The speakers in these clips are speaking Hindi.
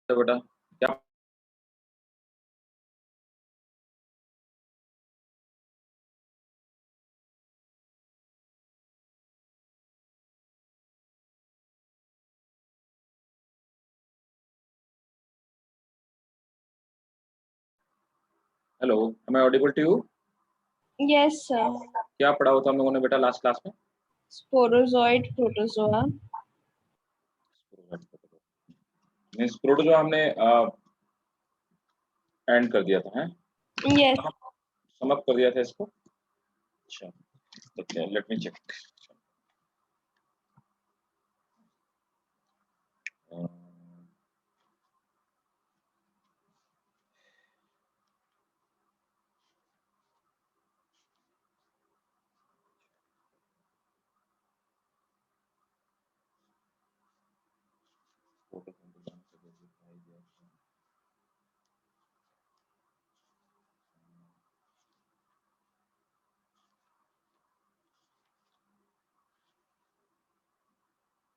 तो बेटा क्या hello, am I audible to you? Yes, sir. क्या पढ़ा होता हम लोगों ने बेटा लास्ट क्लास में? Sporozoid protozoa. मीन्स प्रोटोजोआ हमने एंड कर दिया था, हैं? Yes. समाप्त कर दिया था इसको। अच्छा, ओके, लेट मी चेक।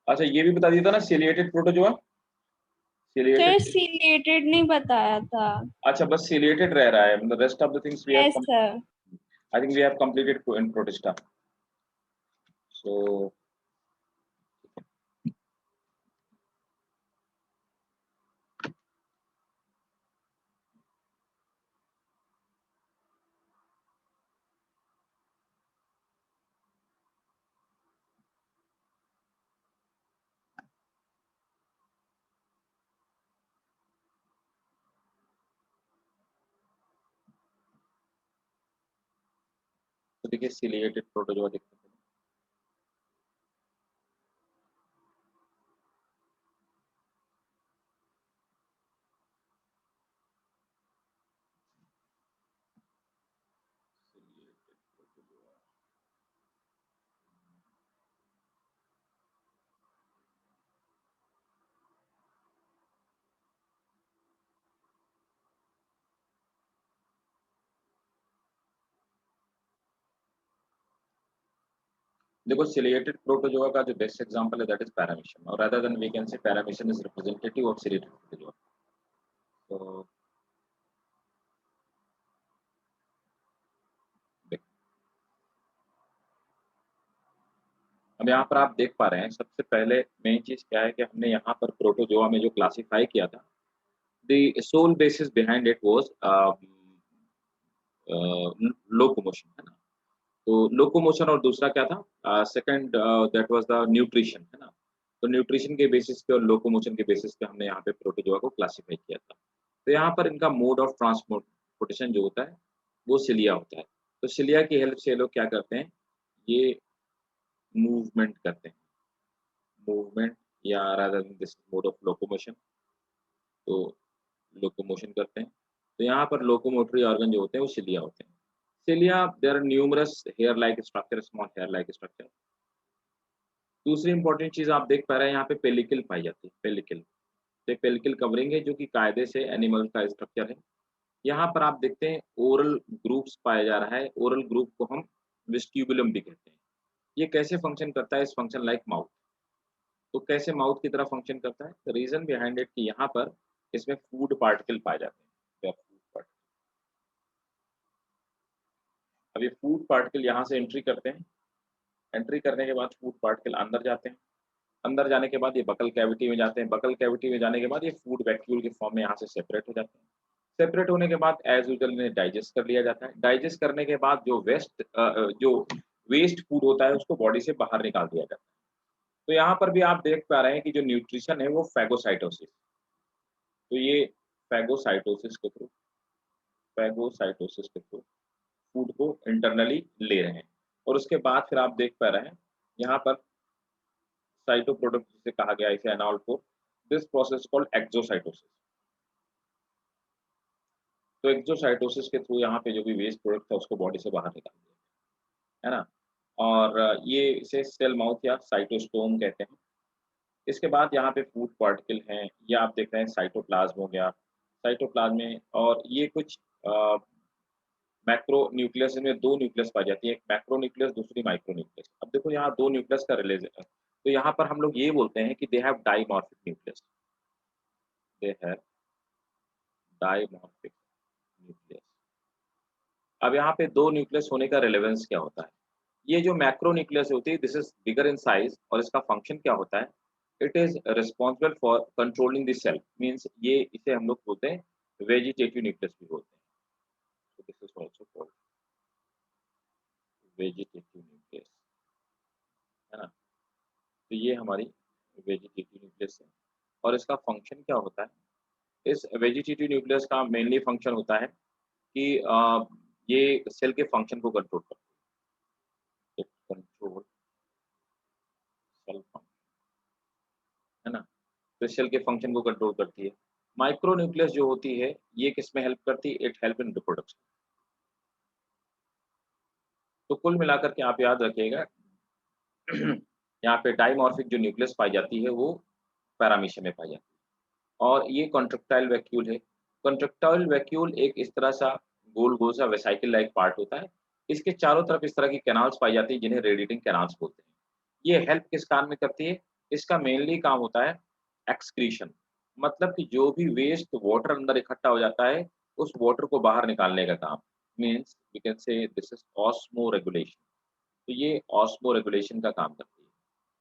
अच्छा, ये भी बता दिया था ना ciliated protozoa. Sir ciliated, chelated नहीं बताया था। अच्छा बस सिलिएटेड रह रहा है, मतलब rest of the things we have, Yes, sir. I think we have completed in protista. So देखिए सिलिएटेड प्रोटोजोआ देखते हैं। देखो सिलिएटेड प्रोटोजोआ का जो बेस्ट एग्जांपल है दैट इज पैरामीशियम, और rather than we can say paramecium is representative of ciliated protozoa. तो अब यहाँ पर आप देख पा रहे हैं, सबसे पहले मेन चीज क्या है कि हमने यहाँ पर प्रोटोजोआ में जो क्लासिफाई किया था, the sole basis behind it was locomotion, है ना। तो लोकोमोशन और दूसरा क्या था, second that was the nutrition, है ना। तो न्यूट्रिशन के बेसिस पे और लोकोमोशन के बेसिस पे हमने यहाँ पे प्रोटोजोआ को क्लासिफाई किया था। तो यहाँ पर इनका मोड ऑफ ट्रांसपोर्टेशन जो होता है वो सिलिया होता है। तो सिलिया की हेल्प से ये लोग क्या करते हैं, ये मूवमेंट करते हैं, मूवमेंट या rather than this mode of locomotion. तो लोकोमोशन करते हैं। तो यहाँ पर लोकोमोटरी ऑर्गन जो होते हैं वो सिलिया होते हैं। Cilia there are numerous hair like structure, small hair like structure. दूसरी इंपॉर्टेंट चीज आप देख पा रहे हैं, यहाँ पे पेलिकल पाई जाती है, पेलिकल। तो पेलिकल कवरिंग है जो कि कायदे से एनिमल का स्ट्रक्चर है। यहाँ पर आप देखते हैं ओरल ग्रुप्स पाया जा रहा है, ओरल ग्रुप को हम वेस्टिबुलम भी कहते हैं। ये कैसे फंक्शन करता है, इस फंक्शन लाइक माउथ। तो कैसे माउथ की तरह फंक्शन करता है, द रीजन बिहाइंड इट कि यहाँ पर इसमें फूड पार्टिकल पाए जाते हैं। क्या फूड पार्टिकल, अब ये फूड पार्टिकल यहाँ से एंट्री करते हैं, एंट्री करने के बाद फूड पार्टिकल अंदर जाते हैं, अंदर जाने के बाद ये बकल कैविटी में जाते हैं, बकल कैविटी में जाने के बाद ये फूड वैक्यूल के फॉर्म में यहाँ से सेपरेट हो जाते हैं। सेपरेट होने के बाद एज यूजुअल इन्हें डाइजेस्ट कर लिया जाता है। डाइजेस्ट करने के बाद जो वेस्ट फूड होता है उसको बॉडी से बाहर निकाल दिया जाता है। तो यहाँ पर भी आप देख पा रहे हैं कि जो न्यूट्रिशन है वो फैगोसाइटोसिस, तो ये फैगोसाइटोसिस के थ्रू फूड को इंटरनली ले रहे हैं। और उसके बाद फिर आप देख पा रहे हैं यहाँ पर साइटोप्रोडक्ट जिसे कहा गया है, इसे एनॉल को, दिस प्रोसेस कॉल्ड एक्सोसाइटोसिस। तो एक्सोसाइटोसिस के थ्रू यहाँ पे जो भी वेस्ट प्रोडक्ट था उसको बॉडी से बाहर निकाल दिया, है ना। और ये इसे सेल माउथ या साइटोस्टोम कहते हैं। इसके बाद यहाँ पे फूड पार्टिकल हैं, ये आप देख रहे हैं साइटोप्लाज्म हो गया, साइटोप्लाज्म में, और ये कुछ मैक्रो न्यूक्लियस, में दो न्यूक्लियस पाई जाती है, एक मैक्रो न्यूक्लियस, दूसरी माइक्रो न्यूक्लियस। अब देखो यहाँ दो न्यूक्लियस का रिलेशन, तो यहाँ पर हम लोग ये बोलते हैं कि they have dimorphic nucleus. They have dimorphic nucleus. अब यहाँ पे दो न्यूक्लियस होने का रिलेवेंस क्या होता है? ये जो मैक्रो न्यूक्लियस होती है, this is bigger in size, और इसका फंक्शन क्या होता है? It is responsible for controlling the cell, means ये इसे हम लोग बोलते हैं वेजिटेटिव न्यूक्लियस भी बोलते हैं। So this is also called vegetative nucleus, है ना? तो ये हमारी वेजिटेटिव न्यूक्लियस है, और इसका फंक्शन क्या होता है? इस वेजिटेटिव न्यूक्लियस का मेनली फंक्शन होता है कि ये सेल के फंक्शन को कंट्रोल करता है, कंट्रोल सेल फंक्शन, है ना? तो सेल के फंक्शन को कंट्रोल करती है। माइक्रो न्यूक्लियस जो होती है, ये किसमें हेल्प करती है? It help in reproduction. तो कुल मिलाकर के आप याद रखिएगा यहाँ पे डाइमॉर्फिक जो न्यूक्लियस पाई जाती है, वो पैरामीशियम में पाई जाती है, और ये कॉन्ट्रैक्टाइल वैक्यूल है। कॉन्ट्रैक्टाइल वैक्यूल एक इस तरह सा गोल-गोल सा वेसिकल लाइक पार्ट होता है। इसके चारों तरफ इस तरह की कैनाल्स पाई जाती है, जिन्हें रेडिएटिंग कैनाल्स बोलते हैं। ये हेल्प किस काम में करती है? इसका मेनली काम होता है एक्सक्रीशन, मतलब कि जो भी वेस्ट वाटर अंदर इकट्ठा हो जाता है, उस वाटर को बाहर निकालने का काम। Means we can say this is osmoregulation. तो ये ऑस्मो रेगुलेशन का काम करती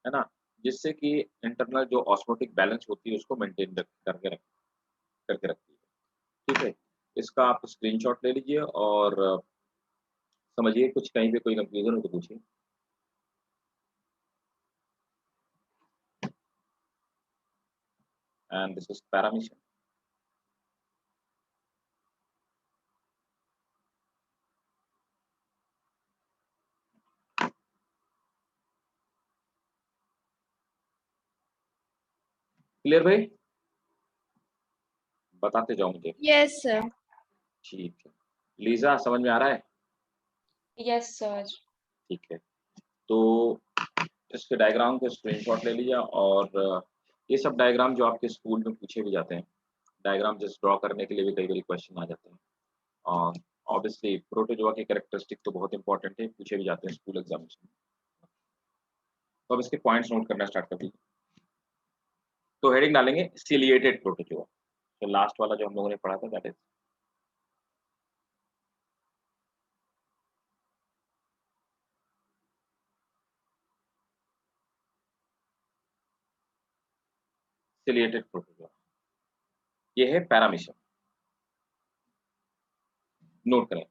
है ना? जिससे कि इंटरनल जो ऑस्मोटिक बैलेंस होती है, उसको मेंटेन करके रखती है। ठीक है? इसका आप स्क्रीनशॉट ले लीजिए और समझिए, कुछ कहीं पे कोई कंफ्यूजन हो तो पूछिए। And this is paramecium. Clear भाई? बताते जाओ मुझे। Yes, sir. ठीक है। लीज़ा, समझ में आ रहा है? Yes sir. ठीक है। तो इसके डायग्राम के स्क्रीनशॉट ले लीजिए, और ये सब डायग्राम जो आपके स्कूल में पूछे भी जाते हैं, डायग्राम जस्ट ड्रॉ करने के लिए भी कई बार क्वेश्चन आ जाते हैं। और ऑब्वियसली प्रोटोजोआ के कैरेक्टरिस्टिक तो बहुत इंपॉर्टेंट है, पूछे भी जाते हैं स्कूल एग्जामिनेशन में। तो अब इसके पॉइंट्स नोट करना स्टार्ट कर दीजिए। तो हेडिंग डालेंगे सिलिएटेड प्रोटोजोआ। तो लास्ट वाला जो हम लोगों ने पढ़ा था, दैट इज सिलिएटेड प्रोटोजोआ। ये है पैरामीशियम। नोट करें।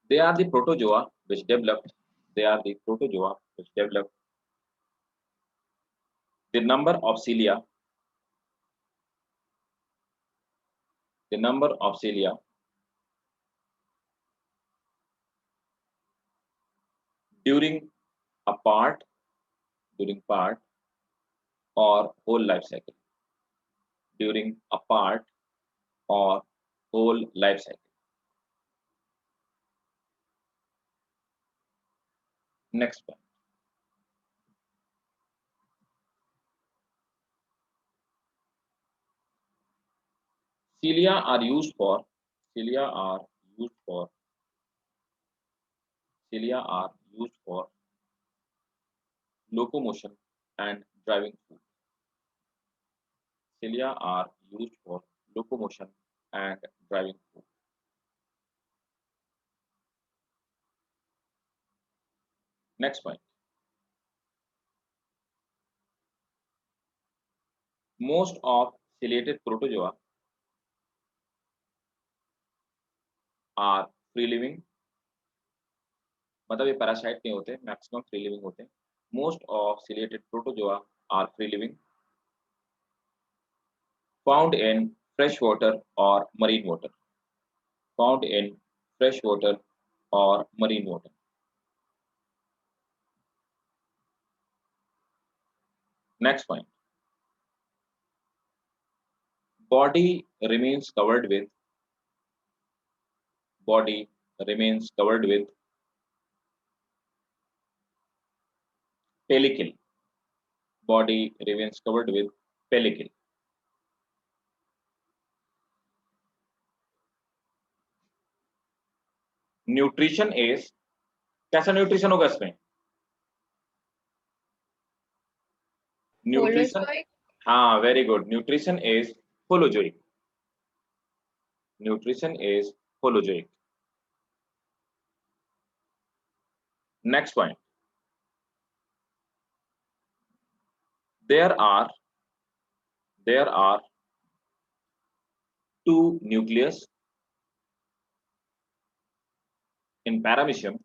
They are the protozoa which developed. They are the protozoa which developed the number of cilia. The number of cilia during a part, during part or whole life cycle. During a part or whole life cycle. Next one. Cilia are used for cilia are used for cilia are used for locomotion and driving food. Cilia are used for locomotion and driving food. Next point. Most of ciliated protozoa are free living, मतलब ये पैरासाइट नहीं होते, मैक्सिमम फ्री लिविंग होते हैं। Most of ciliated protozoa are free living, found in fresh water or marine water, found in fresh water or marine water. Next point. Body remains covered with body remains covered with pellicle. Body remains covered with pellicle. Nutrition is, कैसा न्यूट्रिशन होगा इसमें? Nutrition, Holozoic. हाँ very good, nutrition is holozoic, nutrition is holozoic. Next point, there are two nucleus in paramecium.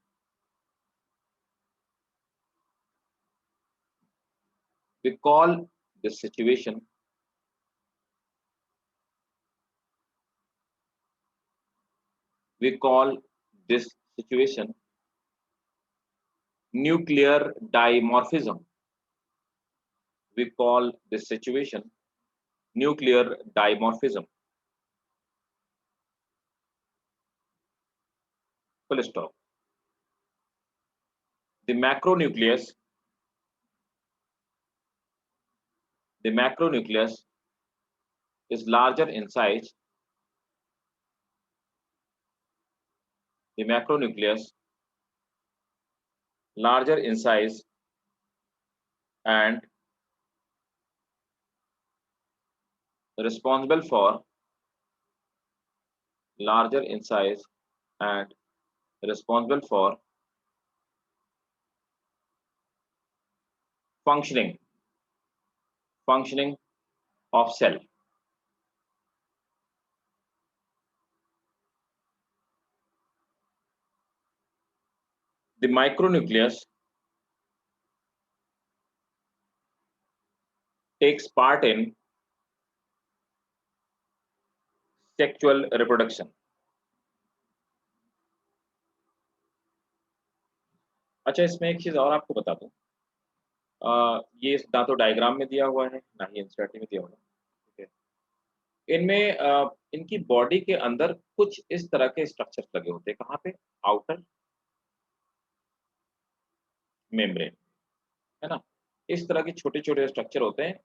We call this situation nuclear dimorphism. We call this situation nuclear dimorphism. Full stop. The macronucleus is larger in size. The macronucleus larger in size and responsible for larger in size and responsible for functioning of cell. The micronucleus takes part in sexual reproduction. अच्छा, इसमें एक चीज और आपको बता दूं, ये ना तो डायग्राम में दिया हुआ है ना ही एनसीईआरटी में दिया हुआ है. ठीक है, इनमें इनकी बॉडी के अंदर कुछ इस तरह के स्ट्रक्चर्स लगे होते हैं. कहाँ पे? आउटर मेम्ब्रेन, है ना. इस तरह के छोटे छोटे स्ट्रक्चर होते हैं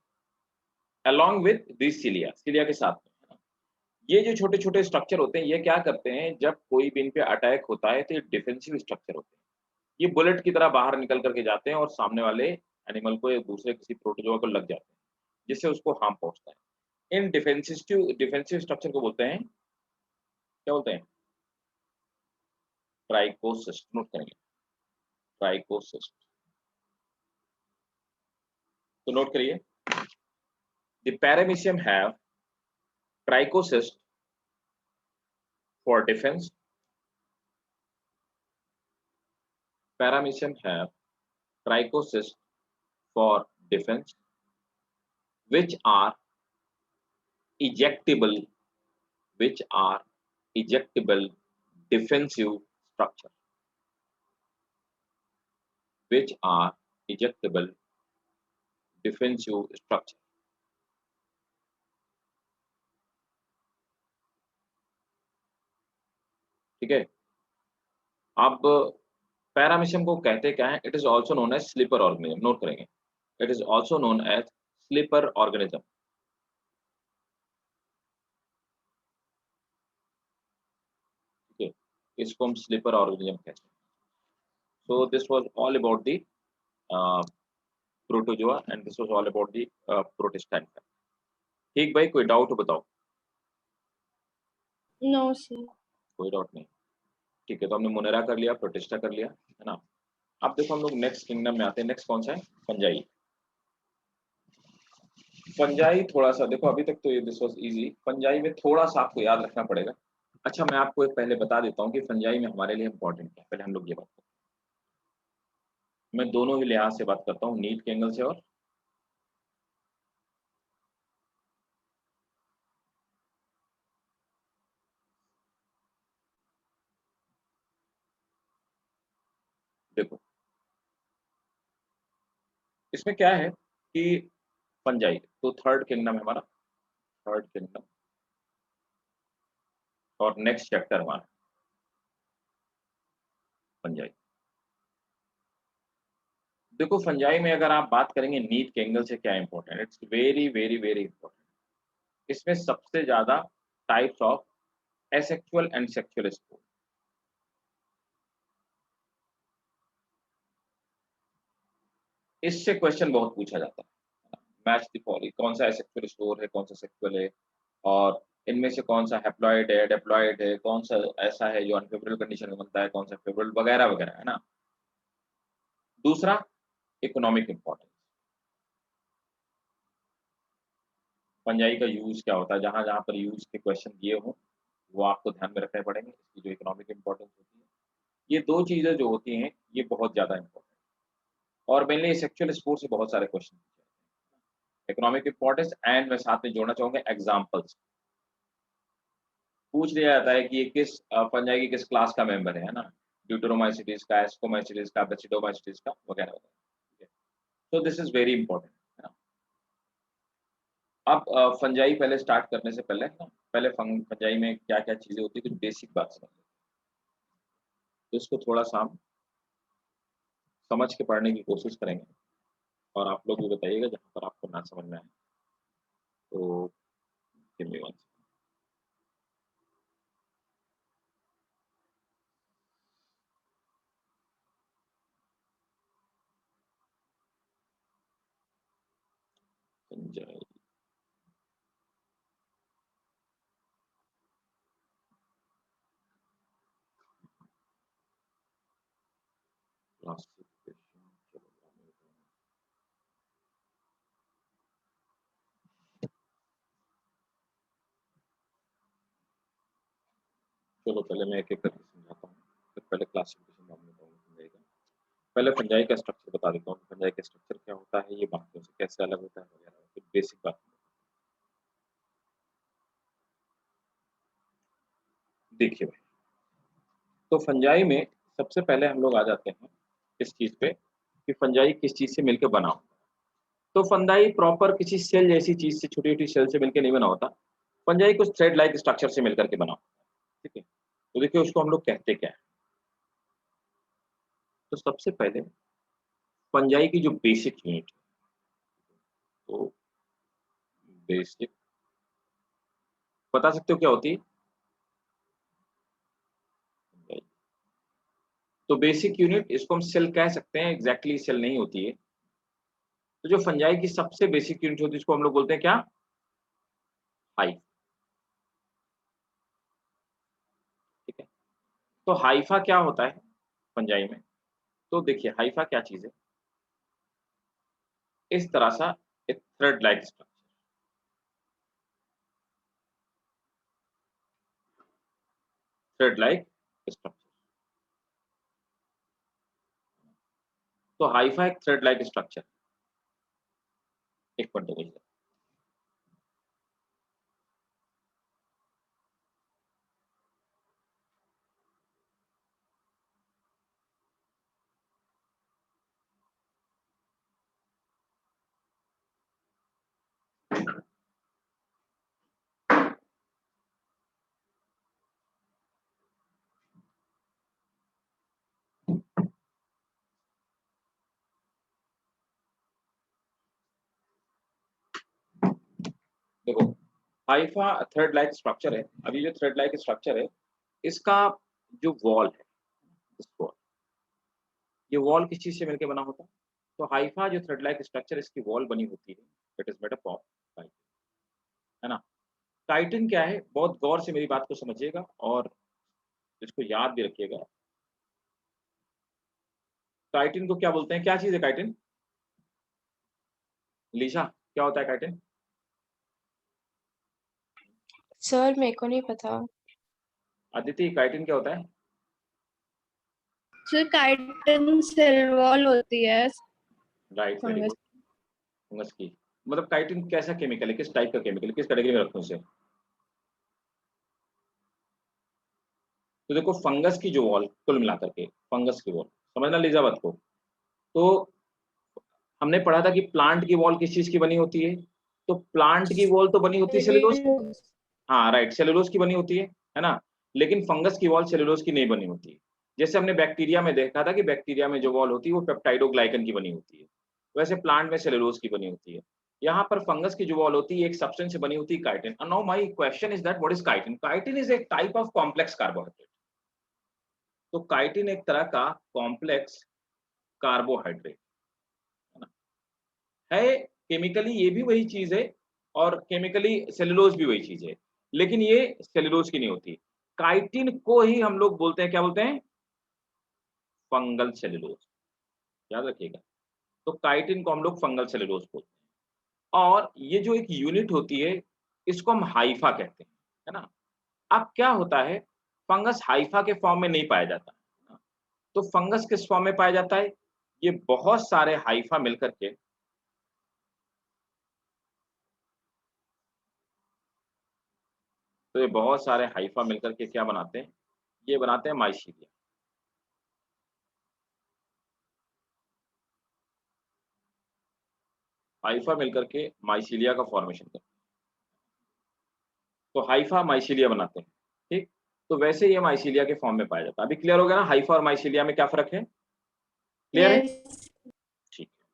along with दिस सिलिया के साथ में, है ना. ये जो छोटे छोटे स्ट्रक्चर होते हैं, ये क्या करते हैं, जब कोई भी इन पे अटैक होता है तो ये डिफेंसिव स्ट्रक्चर होते हैं. ये बुलेट की तरह बाहर निकल करके जाते हैं और सामने वाले एनिमल को, एक दूसरे किसी प्रोटोजोआ को लग जाते हैं, जिससे उसको हार्म पहुंचता है. इन डिफेंसिव स्ट्रक्चर को बोलते हैं, क्या बोलते हैं? ट्राइकोसिस्ट. नोट करेंगे, ट्राइकोसिस्ट. तो नोट करिए, the paramecium have trichocyst for defence. Paramecium have trichocysts for defense, which are ejectable defensive structure. Which are ejectable defensive structure. ठीक है. अब पैरामीशियम को कहते क्या है? It is also known as sleeper organism. Note करेंगे, it is also known as sleeper organism. ठीक है, इसको हम स्लीपर ऑर्गेनिज्म कहते हैं. So this was all about the protozoa and this was all about the protista. ठीक भाई, कोई डाउट बताओ? No, sir. कोई डाउट नहीं. ठीक है, तो हमने मोनेरा कर लिया, प्रोटिस्टा कर लिया, है ना. अब देखो हम लोग नेक्स्ट किंगडम में आते हैं. नेक्स्ट कौन सा है? फंजाई. फंजाई थोड़ा सा देखो, अभी तक तो ये दिस वाज इजी. फंजाई में थोड़ा सा आपको याद रखना पड़ेगा. अच्छा, मैं आपको एक पहले बता देता हूँ कि फंजाई में हमारे लिए इंपॉर्टेंट है. पहले हम लोग ये बात करते हैं. मैं दोनों ही लिहाज से बात करता हूँ, नीड के एंगल से और देखो इसमें क्या है कि फंजाई तो थर्ड किंगडम है हमारा, थर्ड किंगडम. और नेक्स्ट चैप्टर हमारा फंजाई. देखो फंजाई में अगर आप बात करेंगे नीड के एंगल से क्या important, it's very very very important. इसमें सबसे ज्यादा types of asexual and sexual spore. इससे क्वेश्चन बहुत पूछा जाता है. मैच द फॉलोइंग, कौन सा एसेक्सुअल स्टोर है, कौन सा सेक्सुअल है, और इनमें से कौन सा हैप्लॉइड है, डिप्लॉइड है, कौन सा ऐसा है जो अनफेवरेबल कंडीशन में बनता है, कौन सा फेवरेबल वगैरह वगैरह, है ना। दूसरा इकोनॉमिक इंपॉर्टेंस, फंजाई का यूज क्या होता है, जहां जहां पर यूज के क्वेश्चन दिए हों वो आपको ध्यान में रखने पड़ेंगे, इसकी जो इकोनॉमिक इंपॉर्टेंस होती है। ये दो चीजें जो होती हैं ये बहुत ज्यादा इंपॉर्टेंट, और मेनली सेक्सुअल स्पोर्ट्स से बहुत सारे क्वेश्चन पूछे जाते हैं। इकोनॉमिक इंपॉर्टेंस एंड मैं साथ में जोड़ना चाहूंगा एग्जाम्पल्स, पूछ लिया जाता है कि ये किस फंजाई की किस क्लास का मेंबर है ना, ड्यूटेरोमाइसिटीज का, एस्कोमाइसिटीज का, बेसिडोमाइसिटीज का वगैरह वगैरह, ठीक है। तो दिस इज वेरी इंपॉर्टेंट, है ना। अब फंजाई पहले स्टार्ट करने से पहले ना, पहले फंजाई में क्या क्या चीजें होती है कुछ बेसिक बात समझ लेते हैं। तो इसको थोड़ा सा हम समझ के पढ़ने की कोशिश करेंगे, और आप लोग भी बताइएगा जहाँ पर आपको ना समझ में आए। तो give me one second. Fungi classification, चलो पहले मैं एक एक करके समझाता हूँ, फिर पहले क्लासिफिकेशन बाद में बताऊंगा फंजाई का। पहले फंजाई का स्ट्रक्चर बता देता हूँ, फंजाई का स्ट्रक्चर क्या होता है, ये बाकियों से कैसे अलग होता है वगैरह, फिर बेसिक बात। देखिए भाई, तो फंजाई में सबसे पहले हम लोग आ जाते हैं इस चीज पे कि फंजाई किस चीज से मिलकर बना होता है। तो फंजाई प्रॉपर किसी सेल जैसी चीज से, छोटी छोटी सेल से मिलकर नहीं बना होता। फंजाई कुछ थ्रेड लाइक स्ट्रक्चर से मिलकर के बना होता है, ठीक है। तो देखिए उसको हम लोग कहते क्या है। तो सबसे पहले फंजाई की जो बेसिक यूनिट, तो बेसिक बता सकते हो क्या होती है। तो बेसिक यूनिट इसको हम सेल कह सकते हैं, एग्जैक्टली सेल नहीं होती है। तो जो फंजाई की सबसे बेसिक यूनिट होती है इसको हम लोग बोलते हैं क्या, हाइफ, ठीक है। तो हाइफा क्या होता है फंजाई में, तो देखिए हाइफा क्या चीज है, इस तरह सा एक thread like structure, thread like structure. तो हाइफा एक थ्रेड लाइक स्ट्रक्चर, एक पॉइंट हो गई। देखो हाइफा थ्रेड लाइक स्ट्रक्चर है। अभी जो थ्रेड लाइक स्ट्रक्चर है इसका जो वॉल है, इस वॉल, ये वॉल किस चीज से मिलकर बना होता है। तो हाइफा जो थ्रेड लाइक स्ट्रक्चर इसकी वॉल बनी होती है, it is made up of chitin, है ना। काइटिन क्या है, बहुत गौर से मेरी बात को समझिएगा और इसको याद भी रखिएगा। काइटिन को क्या बोलते हैं, क्या चीज है काइटिन, लीशा क्या होता है काइटिन। सर मेरे को नहीं पता। अदिति काइटिन क्या होता है। सर काइटिन सेल वॉल होती है right, very fungus. Good. Fungus की, मतलब काइटिन कैसा केमिकल है, किस टाइप का केमिकल है, किस कैटेगरी में रखते हैं उसे। तो देखो फंगस की जो वॉल, कुल मिलाकर के फंगस की वॉल, समझना लीजावत को। तो हमने पढ़ा था कि प्लांट की वॉल किस चीज की बनी होती है, तो प्लांट की वॉल तो बनी होती है सेलुलोज, हाँ राइट, सेलुलोज की बनी होती है ना। लेकिन फंगस की वॉल सेलुलोज की नहीं बनी होती है। जैसे हमने बैक्टीरिया में देखा था कि बैक्टीरिया में जो वॉल होती है वो पेप्टाइडोग्लाइकन की बनी होती है, वैसे प्लांट में सेलुलोज की बनी होती है। यहाँ पर फंगस की जो वॉल होती है एक सब्सटेंस से बनी होती है chitin. And now my question is that what is chitin. Chitin is एक टाइप ऑफ कॉम्प्लेक्स कार्बोहाइड्रेट। तो काइटिन एक तरह का कॉम्प्लेक्स कार्बोहाइड्रेट है ना, है केमिकली ये भी वही चीज है और केमिकली सेलुलोज भी वही चीज है, लेकिन ये सेलुलोज की नहीं होती। काइटिन को ही हम लोग बोलते हैं, क्या बोलते हैं? फंगल सेलुलोज, याद रखिएगा। तो काइटिन को हम लोग फंगल सेलुलोज बोलते हैं। और ये जो एक यूनिट होती है, इसको हम हाइफा कहते हैं, है ना? अब क्या होता है, फंगस हाइफा के फॉर्म में नहीं पाया जाता, है ना? तो फंगस किस फॉर्म में पाया जाता है? ये बहुत सारे हाइफा मिलकर के तो ये बहुत सारे हाइफा मिलकर के क्या बनाते हैं? ये बनाते हैं माइसीलिया। हाइफा मिलकर के माइसीलिया का फॉर्मेशन करते हैं। तो हाइफा माइसीलिया बनाते हैं, ठीक? तो वैसे ये माइसीलिया के फॉर्म में पाया जाता है। अभी क्लियर हो गया ना हाइफा और माइसीलिया में क्या फ़र्क है? क्लियर है? Yes. ठीक है।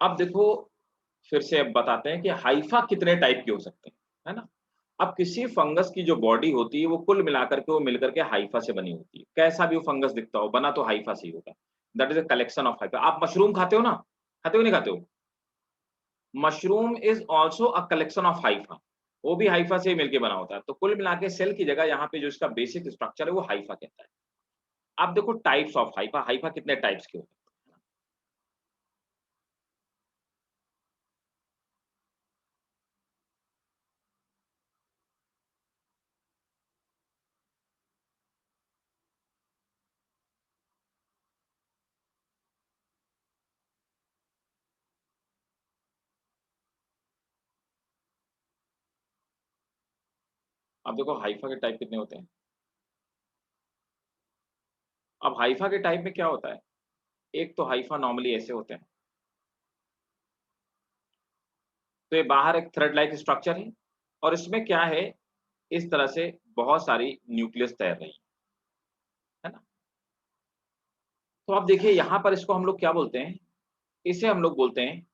अब देखो, फिर से अब बताते हैं कि हाइफा कितने टाइप के हो सकते हैं, है ना? अब किसी फंगस की जो बॉडी होती है, वो कुल मिलाकर के वो मिलकर के हाइफा से बनी होती है। कैसा भी वो फंगस दिखता हो, बना तो हाइफा से ही होगा। That is a collection of Haifa. आप मशरूम खाते हो ना? खाते हो नहीं खाते हो? Mushroom is also a collection of Haifa. वो भी हाइफा से ही मिलके बना होता है। तो कुल मिला के सेल की जगह यहाँ पे जो इसका बेसिक स्ट्रक्चर है, वो हाइफा कहता है। अब देखो टाइप्स ऑफ हाइफा, हाइफा कितने टाइप्स के होते हैं? अब देखो हाइफा के टाइप कितने होते हैं? अब हाइफा के टाइप में क्या होता है? एक तो हाइफा नॉर्मली ऐसे होते हैं। तो ये बाहर एक थ्रेड लाइक स्ट्रक्चर है और इसमें क्या है, इस तरह से बहुत सारी न्यूक्लियस तैर रही है ना? तो अब देखिए यहाँ पर इसको हम लोग क्या बोलते हैं? इसे हम लोग बोलते हैं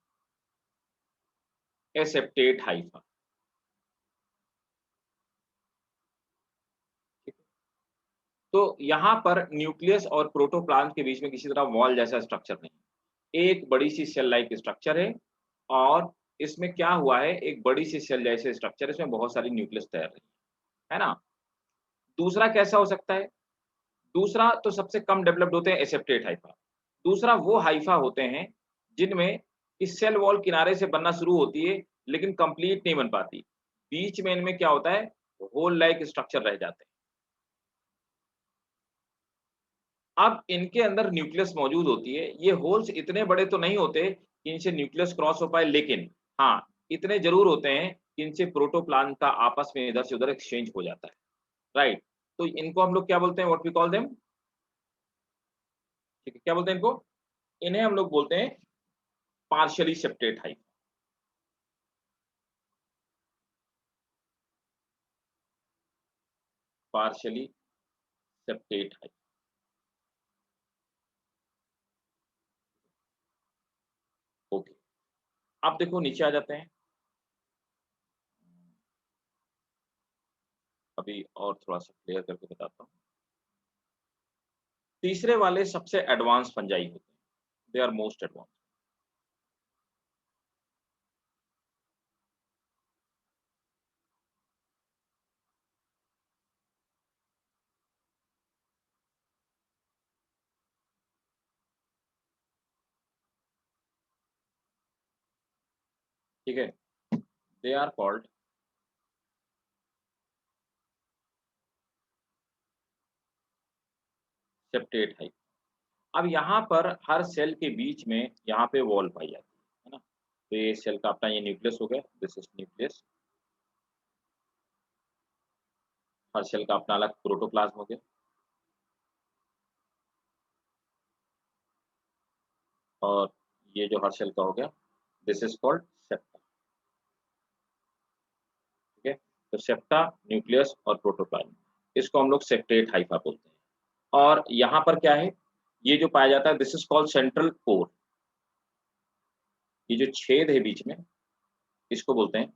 एसेप्टेट हाइफा। तो यहाँ पर न्यूक्लियस और प्रोटोप्लाज्म के बीच में किसी तरह वॉल जैसा स्ट्रक्चर नहीं है। एक बड़ी सी सेल लाइक स्ट्रक्चर है और इसमें क्या हुआ है, एक बड़ी सी सेल जैसे स्ट्रक्चर, इसमें बहुत सारी न्यूक्लियस तैर रही है ना? दूसरा कैसा हो सकता है? दूसरा तो सबसे कम डेवलप्ड होते हैं एसेप्टेट हाइफा। दूसरा वो हाइफा होते हैं जिनमें कि सेल वॉल किनारे से बनना शुरू होती है लेकिन कंप्लीट नहीं बन पाती। बीच में इनमें क्या होता है, होल लाइक स्ट्रक्चर रह जाते हैं। अब इनके अंदर न्यूक्लियस मौजूद होती है। ये होल्स इतने बड़े तो नहीं होते कि इनसे न्यूक्लियस क्रॉस हो पाए, लेकिन हाँ, इतने ज़रूर होते हैं कि इनसे प्रोटोप्लाज्म का आपस में इधर से उधर एक्सचेंज हो जाता है, राइट? तो इनको हम लोग क्या बोलते हैं? What we call them? ठीक है, क्या बोलते हैं इनको? इन्हें हम लोग बोलते हैं partially septate hypha. Partially septate hypha. Okay, अब देखो नीचे आ जाते हैं। अभी और थोड़ा-सा क्लियर करके बताता हूँ। तीसरे वाले सबसे एडवांस फंजाई होते हैं। They are most advance. ठीक है? They are called septate hypha. अब यहाँ पर हर सेल के बीच में यहाँ पे वॉल पाई जाती है ना? तो ये सेल का अपना ये न्यूक्लियस हो गया, दिस इज न्यूक्लियस। हर सेल का अपना अलग प्रोटोप्लाज्म हो गया और ये जो हर सेल का हो गया, दिस इज कॉल्ड सेप्टा। ठीक है? तो सेप्टा, न्यूक्लियस और प्रोटोप्लाज्म, इसको हम लोग सेप्टेट हाइफा बोलते हैं। और यहाँ पर क्या है, ये जो पाया जाता है, this is called central core. ये जो छेद है बीच में, इसको बोलते हैं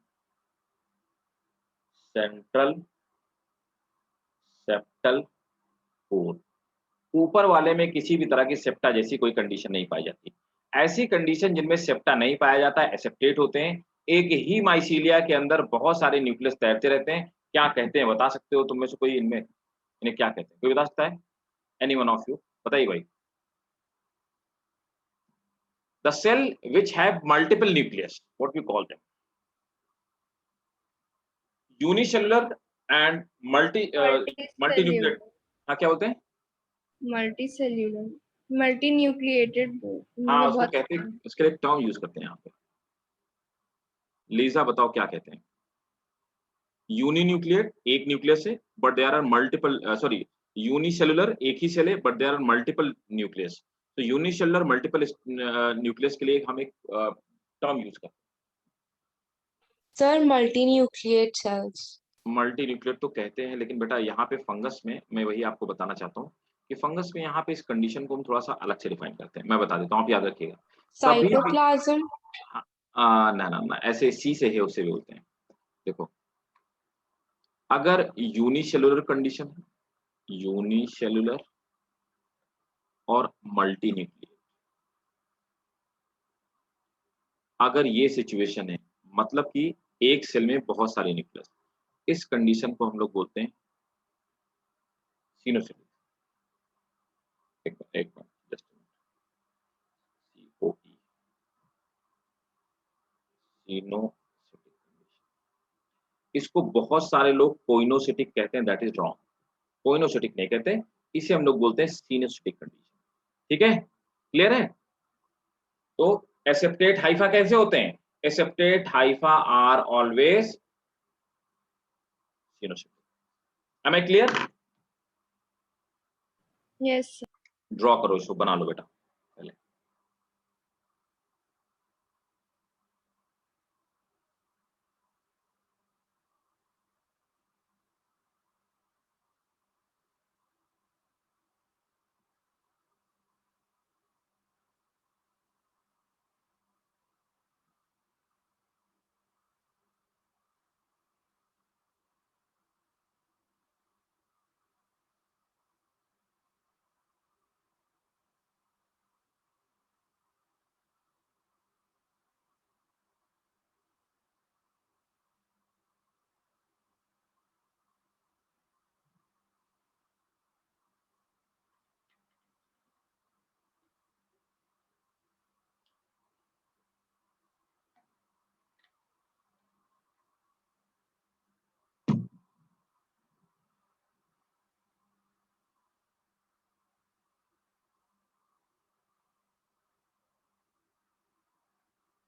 सेंट्रल सेप्टल कोर। ऊपर वाले में किसी भी तरह की सेप्टा जैसी कोई कंडीशन नहीं पाई जाती। ऐसी कंडीशन जिनमें सेप्टा नहीं पाया जाता है, एसेप्टेट होते हैं, एक ही माइसीलिया के अंदर बहुत सारे न्यूक्लियस तैरते रहते हैं, क्या कहते हैं बता सकते हो तुम में से कोई इनमें? इन्हें क्या कहते हैं? कोई बता सकता है? एनी वन ऑफ यू बताइए भाई। The cell which have multiple nucleus, what we call them? Unicellular and multi nucleate. हाँ, क्या बोलते हैं? मल्टी सेल्यूलर, मल्टी न्यूक्लिएटेड, हाँ, मतलब उसको बहुत कहते हैं, उसके लिए एक टर्म यूज करते हैं यहाँ पे। लीजा बताओ क्या कहते हैं? यूनिन्यूक्लिएट एक न्यूक्लियस है, but there are multiple, sorry, unicellular एक ही सेल है, but there are multiple nucleus. तो यूनिसेलुलर मल्टीपल न्यूक्लियस के लिए हम एक टर्म यूज करते सर मल्टीन्यूक्लिएट सेल्स। हैं। मल्टी न्यूक्लिएट तो कहते हैं, लेकिन बेटा यहाँ पे फंगस में मैं वही आपको बताना चाहता हूँ कि फंगस में यहाँ पे इस कंडीशन को हम थोड़ा सा अलग से डिफाइन करते हैं। मैं बता देता हूँ, आप याद रखिएगा। कभी भी साइटोप्लाज्म। हाँ, ना ना ना, ऐसे सी से है उससे भी बोलते हैं। देखो, अगर यूनिसेलुलर कंडीशन है, यूनिसेलुलर और मल्टी न्यूक्लिएट, अगर ये सिचुएशन है, मतलब कि एक सेल में बहुत सारे न्यूक्लियस, इस कंडीशन को हम लोग बोलते हैं सिनोसिटिक। एक मिनट, जस्ट सीओई, सिनोसिटिक कंडीशन। इसको बहुत सारे लोग कोइनोसिटिक कहते हैं, दैट इज रॉन्ग। कोइनोसिटिक नहीं कहते, इसे हम लोग बोलते हैं सिनोसिटिक कंडीशन। ठीक है, क्लियर है? तो एसेप्टेट हाइफा कैसे होते हैं? Aseptate hyphae are always coenocytic. Am I clear? Yes. Draw करो, इसको बना लो बेटा पहले।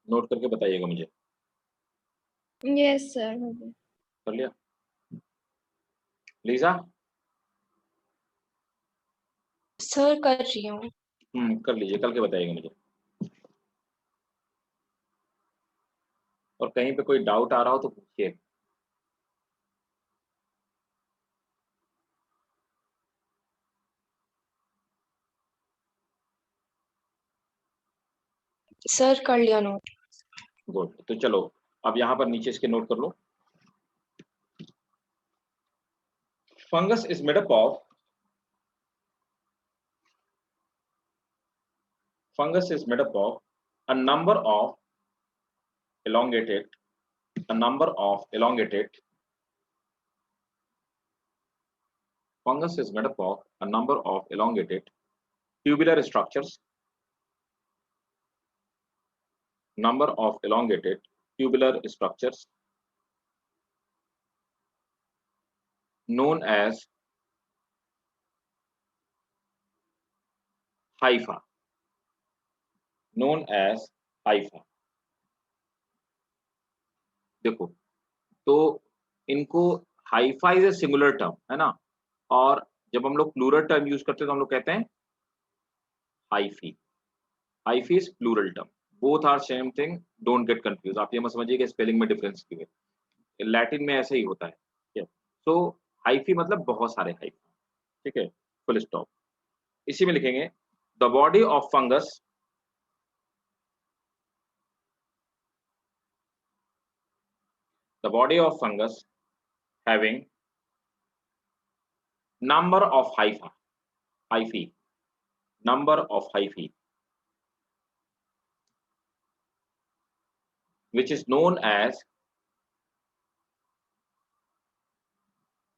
नोट करके बताइएगा मुझे। यस सर, हो गया। कर लिया लीजा? सर कर रही हूँ। कर लीजिए, करके बताइएगा मुझे। और कहीं पे कोई डाउट आ रहा हो तो पूछिए। सर कर लिया नोट। गुड, तो चलो अब यहाँ पर नीचे इसके नोट कर लो। Fungus is made up of, fungus is made up of a number of elongated, a number of elongated, fungus is made up of a number of elongated tubular structures, number of elongated tubular structures known as hypha, known as hypha। देखो, तो इनको Haifa is a singular term है ना, और जब हम लोग प्लूरल टर्म यूज करते हैं तो हम लोग कहते हैं hyphae. Hyphae is plural term, both are same thing, don't get confuse. आप ये मत समझिए कि स्पेलिंग में डिफरेंस की है, लैटिन में ऐसे ही होता है। तो हाइफी मतलब बहुत सारे हाइफा, ठीक है, फुल स्टॉप। इसी में लिखेंगे the body of fungus, the body of fungus having number of hyphae, number of hyphae, which is known as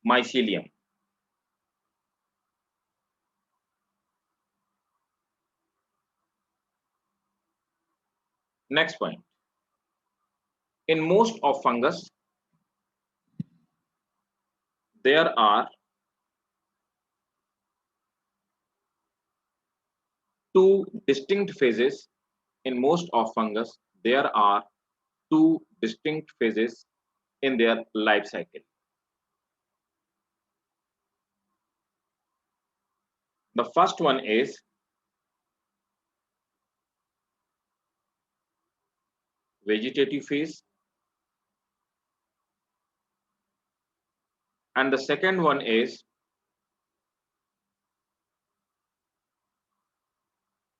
mycelium. Next point. In most of fungus, there are two distinct phases. In most of fungus, there are two distinct phases in their life cycle. The first one is vegetative phase, and the second one is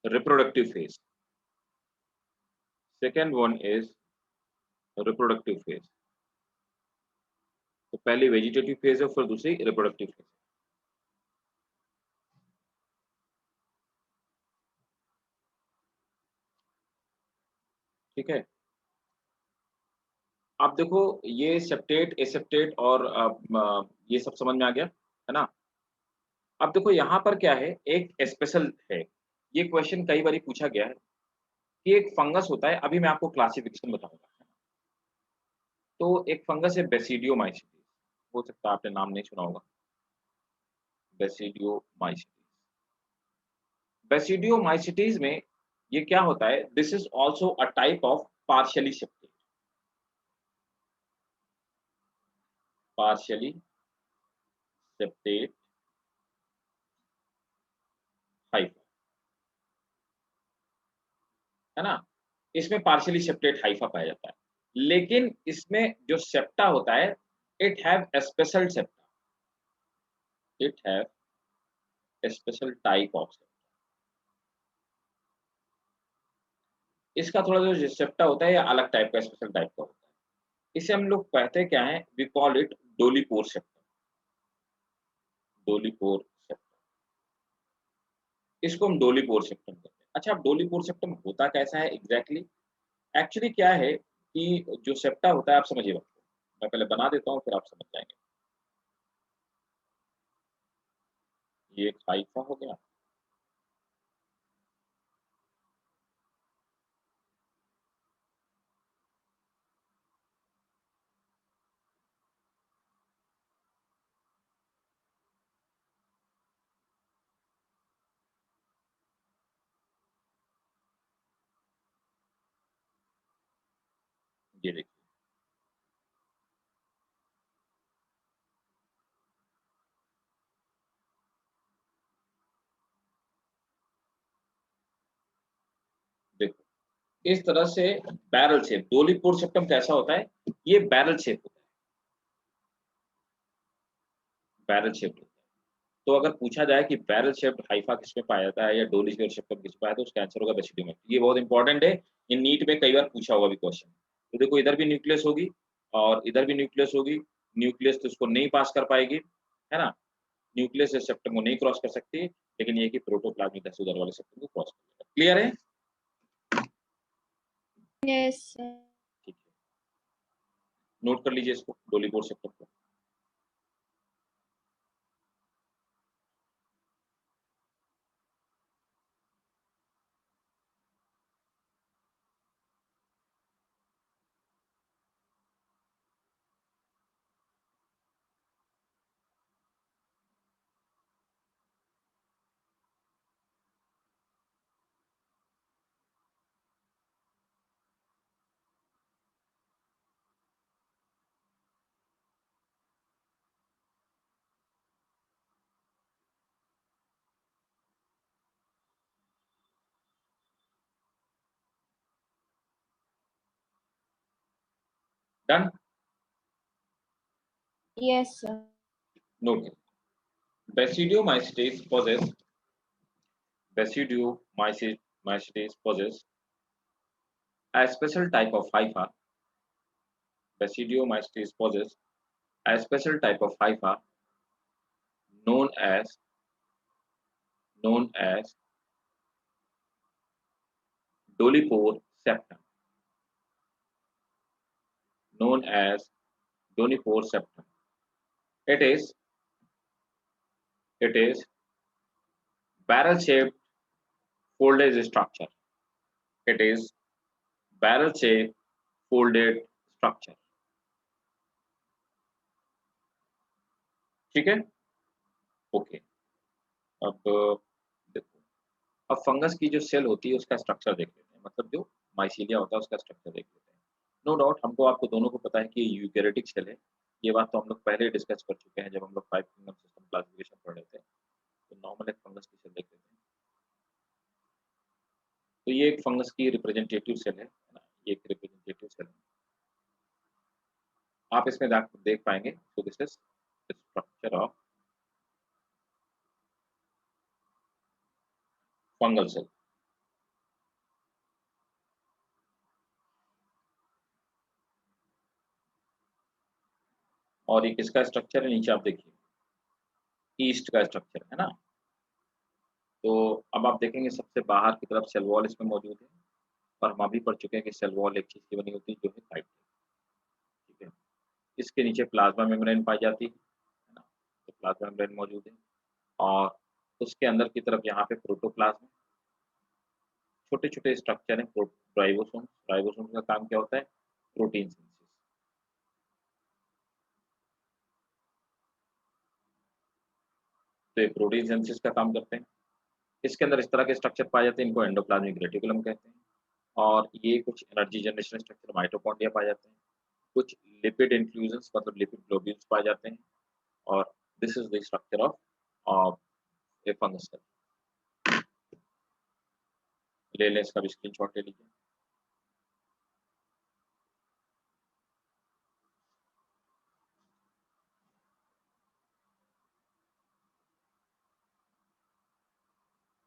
reproductive phase. Second one is reproductive phase. तो पहली वेजिटेटिव फेज है, फिर दूसरी रिप्रोडक्टिव फेज। ठीक है, आप देखो ये सेप्टेट, एसेप्टेट और ये सब समझ में आ गया है ना। अब देखो यहाँ पर क्या है, एक स्पेशल है, ये क्वेश्चन कई बार पूछा गया है कि एक फंगस होता है, अभी मैं आपको क्लासिफिकेशन बताऊंगा। तो एक फंगस है बेसिडियोमाइसीटीज, हो सकता है आपने नाम नहीं सुना होगा, बेसिडियोमाइसीटीज। बेसिडियोमाइसीटीज में ये क्या होता है, this is also a type of partially septate, partially septate hypha, है ना। इसमें पार्शियली सेप्टेट हाइफा पाया जाता है, लेकिन इसमें जो सेप्टा होता है, it have a special septa, it have a special type of septa. इसका थोड़ा जो सेप्टा होता है ये अलग टाइप का, स्पेशल टाइप का होता है। इसे हम लोग कहते क्या है, we call it dolipore septum, dolipore septum, इसको हम डोलीपोर सेप्टम कहते हैं। अच्छा, अब डोलीपोर सेप्टम होता कैसा है एग्जैक्टली? एक्चुअली क्या है कि जो सेप्टा होता है, आप समझिए, मैं पहले बना देता हूँ फिर आप समझ जाएंगे। ये एक हाइफा हो गया, ये देखिए, देखो इस तरह से बैरल शेप, डोलीपोर सेप्टम कैसा होता है, ये बैरल शेप होता है, बैरल शेप होता है। तो अगर पूछा जाए कि बैरल शेप्ड हाइफा किसमें पाया जाता है या डोलीपोर सेप्टम किसमें पाया, तो उसका आंसर होगा बेसिडियोमाइसीटीज। ये बहुत इंपॉर्टेंट है, ये नीट में कई बार पूछा होगा भी क्वेश्चन। तो देखो इधर भी न्यूक्लियस होगी और इधर भी न्यूक्लियस होगी, न्यूक्लियस तो इसको नहीं पास कर पाएगी, है ना, न्यूक्लियस से सेप्टम को नहीं क्रॉस कर सकती, लेकिन ये कि प्रोटोप्लाज्मिक ऐसिड उधर वाले सेप्टम को क्रॉस कर लेगा। क्लियर है? Yes, sir. ठीक है, नोट कर लीजिए इसको, डोलीपोर सेप्टम को। डन? Yes, sir. नोट करिए, Basidiomycetes possess Basidiomycetes possess a special type of hypha. Basidiomycetes possess a special type of hypha known as Dolichor septum. known as Donipore septum. It is barrel shaped folded structure. It is barrel shaped folded structure. ठीक है, ओके। अब देखो, अब फंगस की जो सेल होती है उसका स्ट्रक्चर देख लेते हैं, मतलब जो माइसीलिया होता है उसका स्ट्रक्चर देख लेते हैं। नो डाउट हमको आपको दोनों को पता है कि ये यूकैरियोटिक सेल है, ये बात तो हम लोग पहले डिस्कस कर चुके हैं जब हम लोग 5 किंगडम सिस्टम क्लासिफिकेशन पढ़ रहे थे। तो नॉर्मल एक फंगस की सेल देख लेते हैं। तो ये एक फंगस की रिप्रेजेंटेटिव सेल है ना, ये एक रिप्रेजेंटेटिव सेल है, आप इसमें देख पाएंगे। तो this is structure of fungal cell. और ये किसका स्ट्रक्चर है, नीचे आप देखिए ईस्ट का स्ट्रक्चर है ना। तो अब आप देखेंगे सबसे बाहर की तरफ सेल वॉल इसमें मौजूद है, और हम अभी पढ़ चुके हैं कि सेल वॉल एक चीज की बनी होती है जो है काइट, ठीक है। इसके नीचे प्लाज्मा मेम्ब्रेन पाई जाती है ना, तो प्लाज्मा मेम्ब्रेन मौजूद है, और उसके अंदर की तरफ यहाँ पे प्रोटोप्लाज्म, छोटे छोटे स्ट्रक्चर हैं, राइबोसोम। राइबोसोम का काम क्या होता है, प्रोटीन सिंथेसिस। तो ये प्रोटीन सिंथेसिस का काम करते हैं। इसके अंदर इस तरह के स्ट्रक्चर पाए जाते हैं, इनको एंडोप्लाज्मिक रेटिकुलम कहते हैं। और ये कुछ एनर्जी जनरेशन स्ट्रक्चर माइटोकॉन्ड्रिया पाए जाते हैं, कुछ लिपिड इंक्लूजन्स मतलब लिपिड ग्लोब्यूल्स पाए जाते हैं, और this is the structure of a fungus cell. ले लें, इसका भी स्क्रीनशॉट ले लीजिए।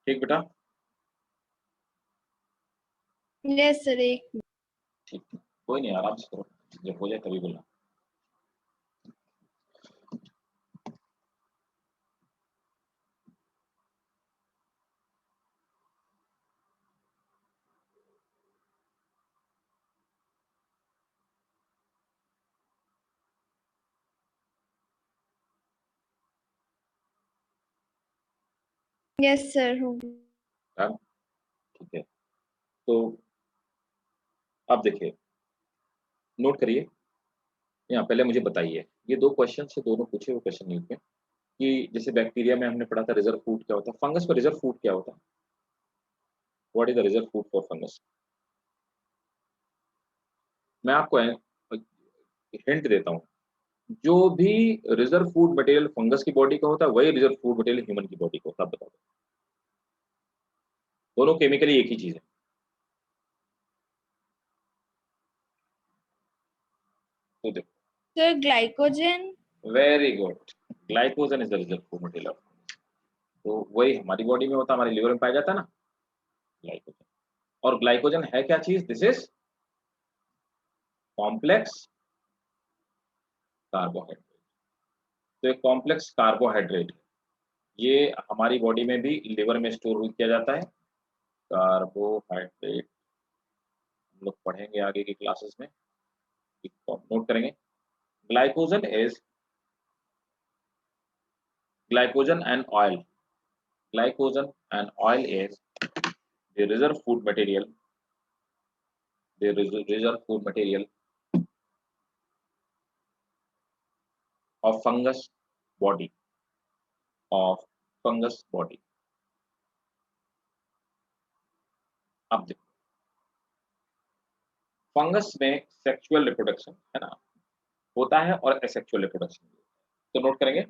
ठीक बेटा, यस सर, एक ठीक, कोई नहीं, आराम से करो, जब हो जाए तभी बोलना। यस सर हो गया। हाँ, ठीक है। तो अब देखिए, नोट करिए, यहाँ पहले मुझे बताइए, ये दो क्वेश्चन से दोनों पूछे हुए क्वेश्चन न्यूज में, कि जैसे बैक्टीरिया में हमने पढ़ा था रिजर्व फूड क्या होता है, फंगस में रिजर्व फूड क्या होता है, what is the reserve food for fungus. मैं आपको हिंट देता हूँ, जो भी रिजर्व फूड मटेरियल फंगस की बॉडी का होता है वही रिजर्व फूड मटेरियल ह्यूमन की बॉडी का होता है। आप बता दो, दोनों केमिकली एक ही चीज है। तो देखो, sir glycogen. Very good, glycogen is the reserve food material. तो वही हमारी बॉडी में होता है, हमारे लिवर में पाया जाता है ना, ग्लाइकोजन। और ग्लाइकोजन है क्या चीज, दिस इज कॉम्प्लेक्स कार्बोहाइड्रेट। तो एक कॉम्प्लेक्स कार्बोहाइड्रेट, ये हमारी बॉडी में भी लिवर में स्टोर किया जाता है। कार्बोहाइड्रेट हम लोग पढ़ेंगे आगे की क्लासेस में, नोट करेंगे। Glycogen is glycogen and oil. Glycogen and oil is the reserve food material. The reserve food material of fungus body. Of fungus body. अब देखो, फंगस में सेक्सुअल रिप्रोडक्शन है ना होता है, और एसेक्सुअल रिप्रोडक्शन। तो नोट करेंगे,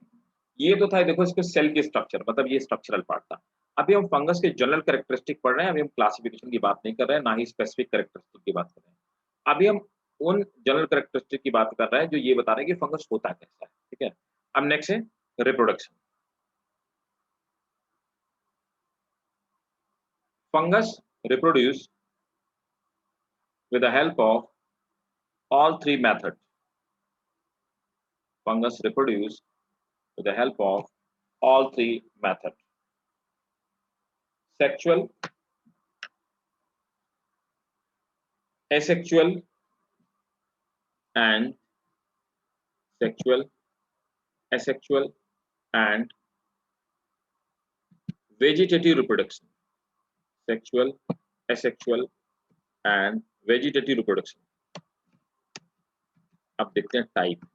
ये तो था, देखो इसके सेल की स्ट्रक्चर, मतलब ये स्ट्रक्चरल पार्ट था। अभी हम फंगस के जनरल कैरेक्टरिस्टिक पढ़ रहे हैं, अभी हम क्लासिफिकेशन की बात नहीं कर रहे हैं, ना ही स्पेसिफिक कैरेक्टरिस्टिक की बात कर रहे हैं। अभी हम उन जनरल कैरेक्टरिस्टिक की बात कर रहे हैं जो ये बता रहे हैं कि फंगस होता कैसा है, ठीक है। अब नेक्स्ट है reproduction. Fungus reproduce with the help of all three methods. Fungus reproduce with the help of all three methods: sexual, asexual, and sexual, asexual and vegetative reproduction. Sexual, asexual and vegetative reproduction. अब देखते हैं type.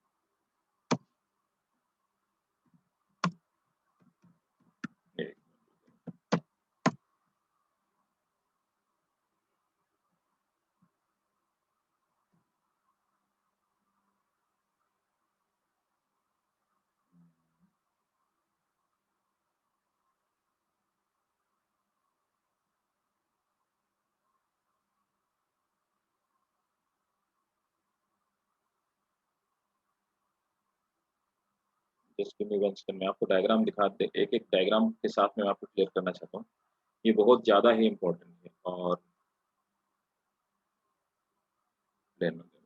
Just give me 1 second, मैं आपको डायग्राम दिखा दे, एक डायग्राम के साथ में आपको क्लियर करना चाहता हूँ। ये बहुत ज़्यादा ही इम्पोर्टेंट है और पहले बना देता हूँ।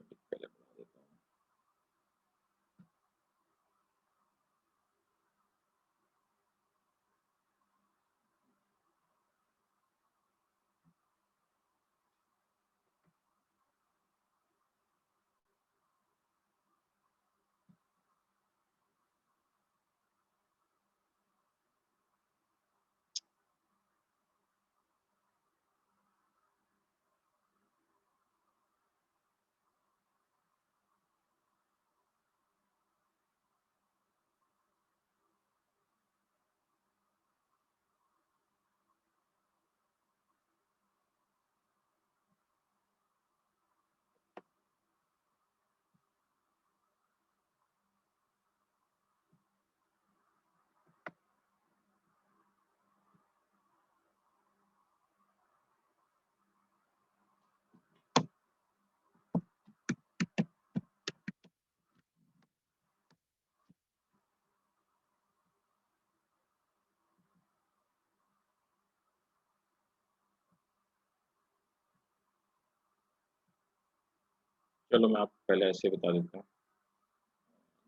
चलो मैं आपको पहले ऐसे बता देता हूँ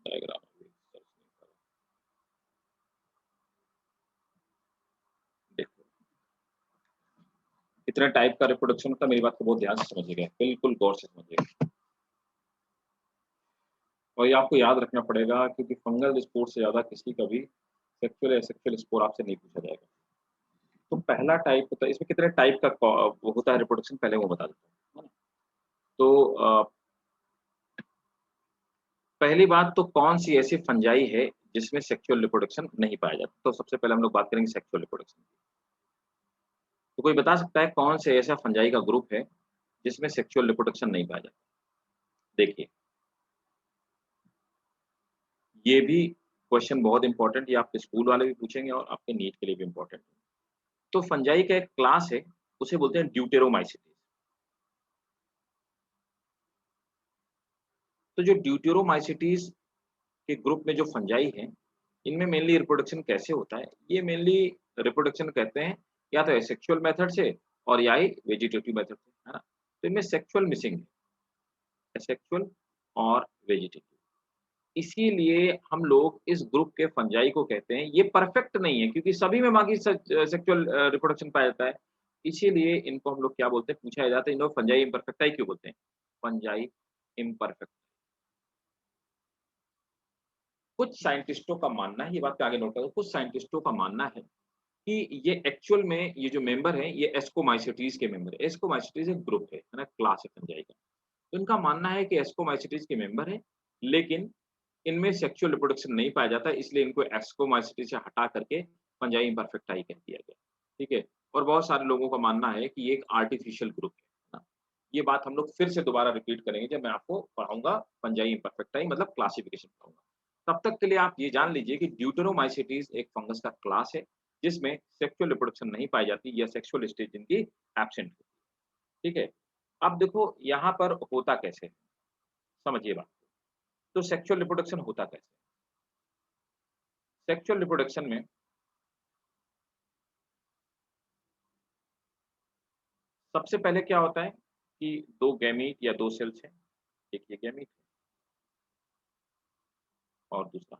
डायग्राम। देखो कितने टाइप का रिप्रोडक्शन होता है, मेरी बात को बहुत ध्यान से समझिएगा, बिल्कुल गौर से समझिएगा। और ये आपको याद रखना पड़ेगा क्योंकि फंगल स्पोर से ज्यादा किसी का भी सेक्सुअल एसेक्सुअल स्पोर आपसे नहीं पूछा जाएगा। तो पहला टाइप होता है, इसमें कितने टाइप का वो होता है रिप्रोडक्शन, पहले वो बता देता हूँ, है ना। तो पहली बात तो कौन सी ऐसी फंजाई है जिसमें सेक्सुअल रिप्रोडक्शन नहीं पाया जाता। तो सबसे पहले हम लोग बात करेंगे सेक्सुअल रिप्रोडक्शन की। तो कोई बता सकता है कौन से ऐसा फंजाई का ग्रुप है जिसमें सेक्सुअल रिप्रोडक्शन नहीं पाया जाता। देखिए ये भी क्वेश्चन बहुत इंपॉर्टेंट, ये आपके स्कूल वाले भी पूछेंगे और आपके नीट के लिए भी इंपॉर्टेंट है। तो फंजाई का एक क्लास है, उसे बोलते हैं ड्यूटेरोमाइसिटीज। तो जो ड्यूटेरोमाइसिटीज के ग्रुप में जो फंजाई है, इनमें मेनली रिप्रोडक्शन कैसे होता है, ये मेनली रिप्रोडक्शन कहते हैं या तो एसेक्सुअल मेथड से और या ही वेजिटेटिव मेथड से, है ना। तो इनमें सेक्सुअल मिसिंग है, एसेक्सुअल और वेजिटेटिव। इसीलिए हम लोग इस ग्रुप के फंजाई को कहते हैं, ये परफेक्ट नहीं है क्योंकि सभी में बाकी सेक्सुअल रिप्रोडक्शन पाया जाता है। इसीलिए इनको हम लोग क्या बोलते हैं, पूछा जाता है, इनको फंजाई इम्परफेक्टाई क्यों बोलते हैं, फंजाई इम्परफेक्ट। कुछ साइंटिस्टों का मानना है, ये बात पे आगे नोट करो, कुछ साइंटिस्टों का मानना है कि ये एक्चुअल में ये जो मेंबर हैं ये एस्कोमाइसिटीज के मेंबर है। एस्कोमाइसिटीज एक ग्रुप है ना, क्लास है फंजाई का। तो इनका मानना है कि एस्कोमाइसिटीज के मेंबर है, लेकिन इनमें सेक्सुअल रिप्रोडक्शन नहीं पाया जाता, इसलिए इनको एस्कोमाइसिटी से हटा करके फंजाई इम्परफेक्टाई कह दिया गया। ठीक है। और बहुत सारे लोगों का मानना है कि ये एक आर्टिफिशियल ग्रुप है ना। ये बात हम लोग फिर से दोबारा रिपीट करेंगे जब मैं आपको पढ़ाऊंगा फंजाई इम्परफेक्टाई मतलब क्लासिफिकेशन पढ़ाऊंगा। तब तक के लिए आप ये जान लीजिए कि ड्यूटेरोमाइसिटीज एक फंगस का क्लास है जिसमें सेक्सुअल रिप्रोडक्शन नहीं पाई जाती या सेक्सुअल स्टेज इनकी एब्सेंट होती है। ठीक है। अब देखो यहाँ पर होता कैसे है, समझिए बात। तो सेक्सुअल रिप्रोडक्शन होता कैसे, सेक्सुअल रिप्रोडक्शन में सबसे पहले क्या होता है कि दो गैमीट या दो सेल्स हैं, एक ये गैमीट है और दूसरा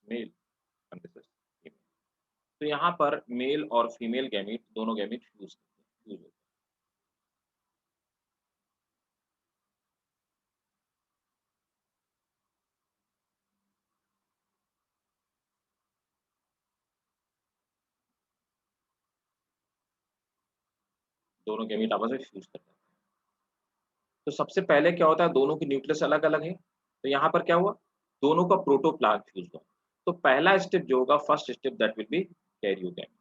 male and this is female. तो यहाँ पर मेल और फीमेल गैमीट दोनों गैमीट फ्यूज होते हैं। दोनों गैमीट आपस में फ्यूज कर जाते हैं। तो सबसे पहले क्या होता है, दोनों की न्यूक्लियस अलग-अलग है, तो यहाँ पर क्या हुआ, दोनों का प्रोटोप्लाज्म फ्यूज हुआ। तो पहला स्टेप जो होगा, first step that will be karyogamy.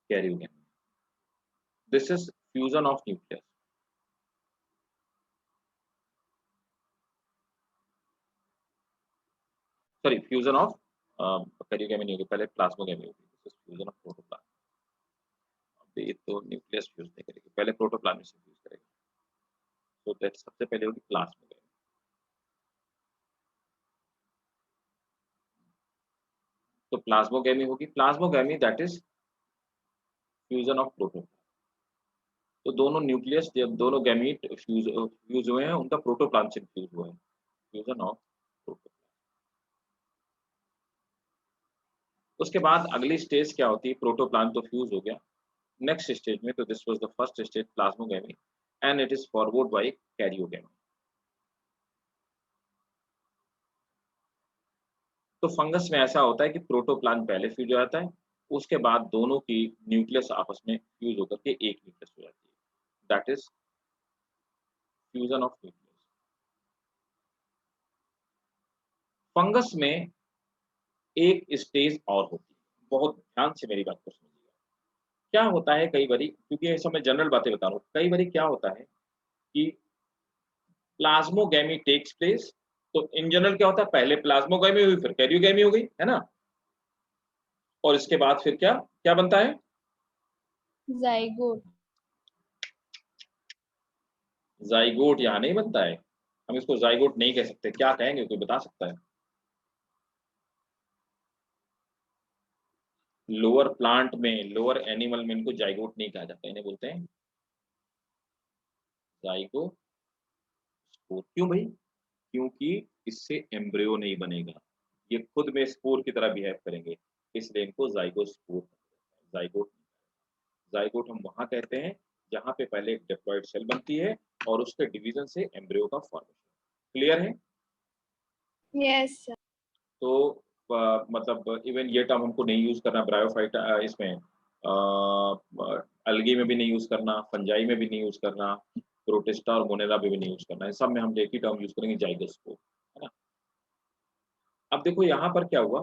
Karyogamy, this is fusion of nucleus. Sorry, fusion of karyogamy नहीं होगी, पहले प्लाज्मोगैमी होगी। This is fusion of protoplasm. अब ये तो न्यूक्लियस फ्यूज नहीं करेगी, पहले प्रोटोप्लाज्म से फ्यूज करेगी। तो दैट सबसे पहले होगी प्लाज्मोगैमी। तो प्लाज्मोगैमी होगी, plasmogamy that is fusion of protoplasm. तो दोनों न्यूक्लियस, जब दोनों गैमीट फ्यूज हुए हैं, उनका प्रोटोप्लाज्म से फ्यूज हुआ है, फ्यूजन ऑफ प्रोटोप्लाज्म। उसके बाद अगली स्टेज क्या होती है, प्रोटोप्लाज्म तो फ्यूज हो गया, नेक्स्ट स्टेज में, तो this was the first stage plasmogamy and it is forward bye karyogamy. तो फंगस में ऐसा होता है कि प्रोटोप्लाज्म पहले फ्यूज हो जाता है, उसके बाद दोनों की न्यूक्लियस आपस में फ्यूज होकर के एक न्यूक्लियस हो जाती है, that is fusion of nucleus. Fungus में एक स्टेज और होती है, बहुत ध्यान से मेरी बात को समझिएगा। क्या होता है कई बारी, क्योंकि ये सब मैं जनरल बातें बता रहा हूँ, कई बारी क्या होता है कि प्लाज्मोगैमी टेक्स प्लेस। तो इन जनरल क्या होता है, पहले प्लाज्मोगैमी हुई, फिर कैरियोगैमी हो गई, है ना। और इसके बाद फिर क्या क्या बनता है, जाइगोट। जाइगोट यहाँ नहीं बनता है। हम इसको जाइगोट नहीं कह सकते, क्या कहेंगे, कोई बता सकता है। लोअर प्लांट में, लोअर एनिमल में इनको जाइगोट नहीं कहा जाता, इन्हें बोलते हैं जाइगोस्पोर। क्यों भाई, क्योंकि इससे एम्ब्रियो नहीं बनेगा, ये खुद में स्पोर की तरह बिहेव करेंगे, इसलिए इनको जाइगोस्पोर। जाइगोट, जाइगोट हम वहां कहते हैं जहां पे पहले एक डिप्लॉइड सेल बनती है और उसके डिवीजन से एम्ब्रियो का फॉर्मेशन। क्लियर है। Yes sir. तो मतलब इवन ये टर्म हमको नहीं यूज करना, ब्रायोफाइट इसमें अलगी में भी नहीं यूज करना, फंजाई में भी नहीं यूज करना, प्रोटिस्टा और मोनेरा में भी नहीं यूज करना, इन सब में हम एक ही टर्म यूज करेंगे, जाइगोस्पोर, है ना। अब देखो यहाँ पर क्या हुआ,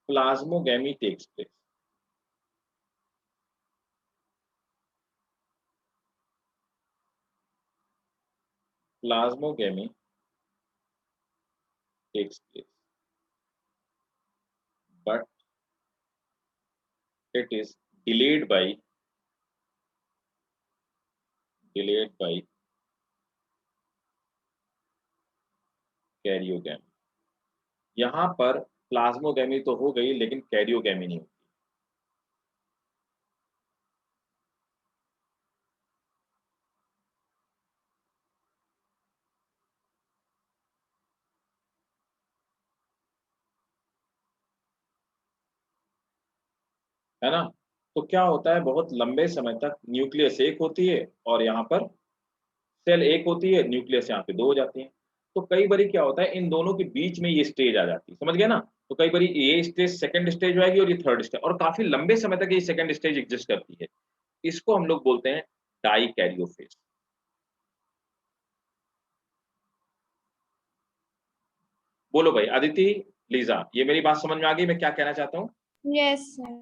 plasmogamy takes place. Plasmogamy takes place but it is delayed by karyogamy. यहाँ पर प्लाज्मोगैमी तो हो गई, लेकिन कैरियोगैमी नहीं होती, है ना। तो क्या होता है, बहुत लंबे समय तक न्यूक्लियस एक होती है और यहाँ पर सेल एक होती है, न्यूक्लियस यहाँ पे दो हो जाती है। तो कई बारी क्या होता है, इन दोनों के बीच में ये स्टेज आ जाती है, समझ गए ना। तो कई बारी ये स्टेज सेकंड स्टेज आएगी और ये थर्ड स्टेज, और काफी लंबे समय तक ये सेकंड स्टेज एग्जिस्ट करती है। इसको हम लोग बोलते हैं डाई कैरियोफेज। बोलो भाई अदिति, लीजा, ये मेरी बात समझ में आ गई, मैं क्या कहना चाहता हूँ। Yes sir.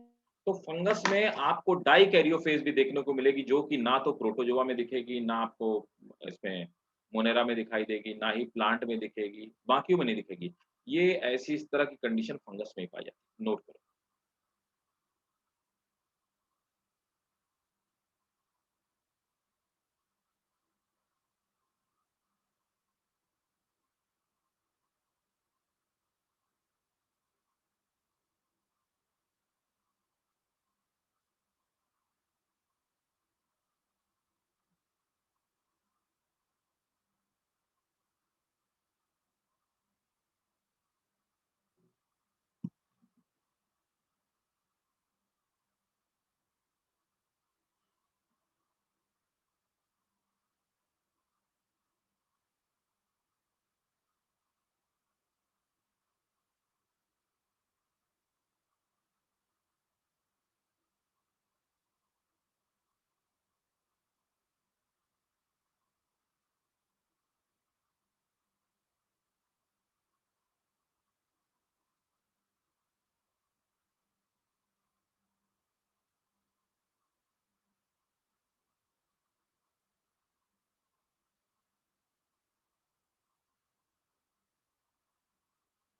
तो फंगस में आपको डाई कैरियोफेज भी देखने को मिलेगी, जो कि ना तो प्रोटोजोआ में दिखेगी, ना आपको इसमें मोनेरा में दिखाई देगी, ना ही प्लांट में दिखेगी, बाकियों में नहीं दिखेगी। ये ऐसी इस तरह की कंडीशन फंगस में ही पाई जाती है, नोट करो।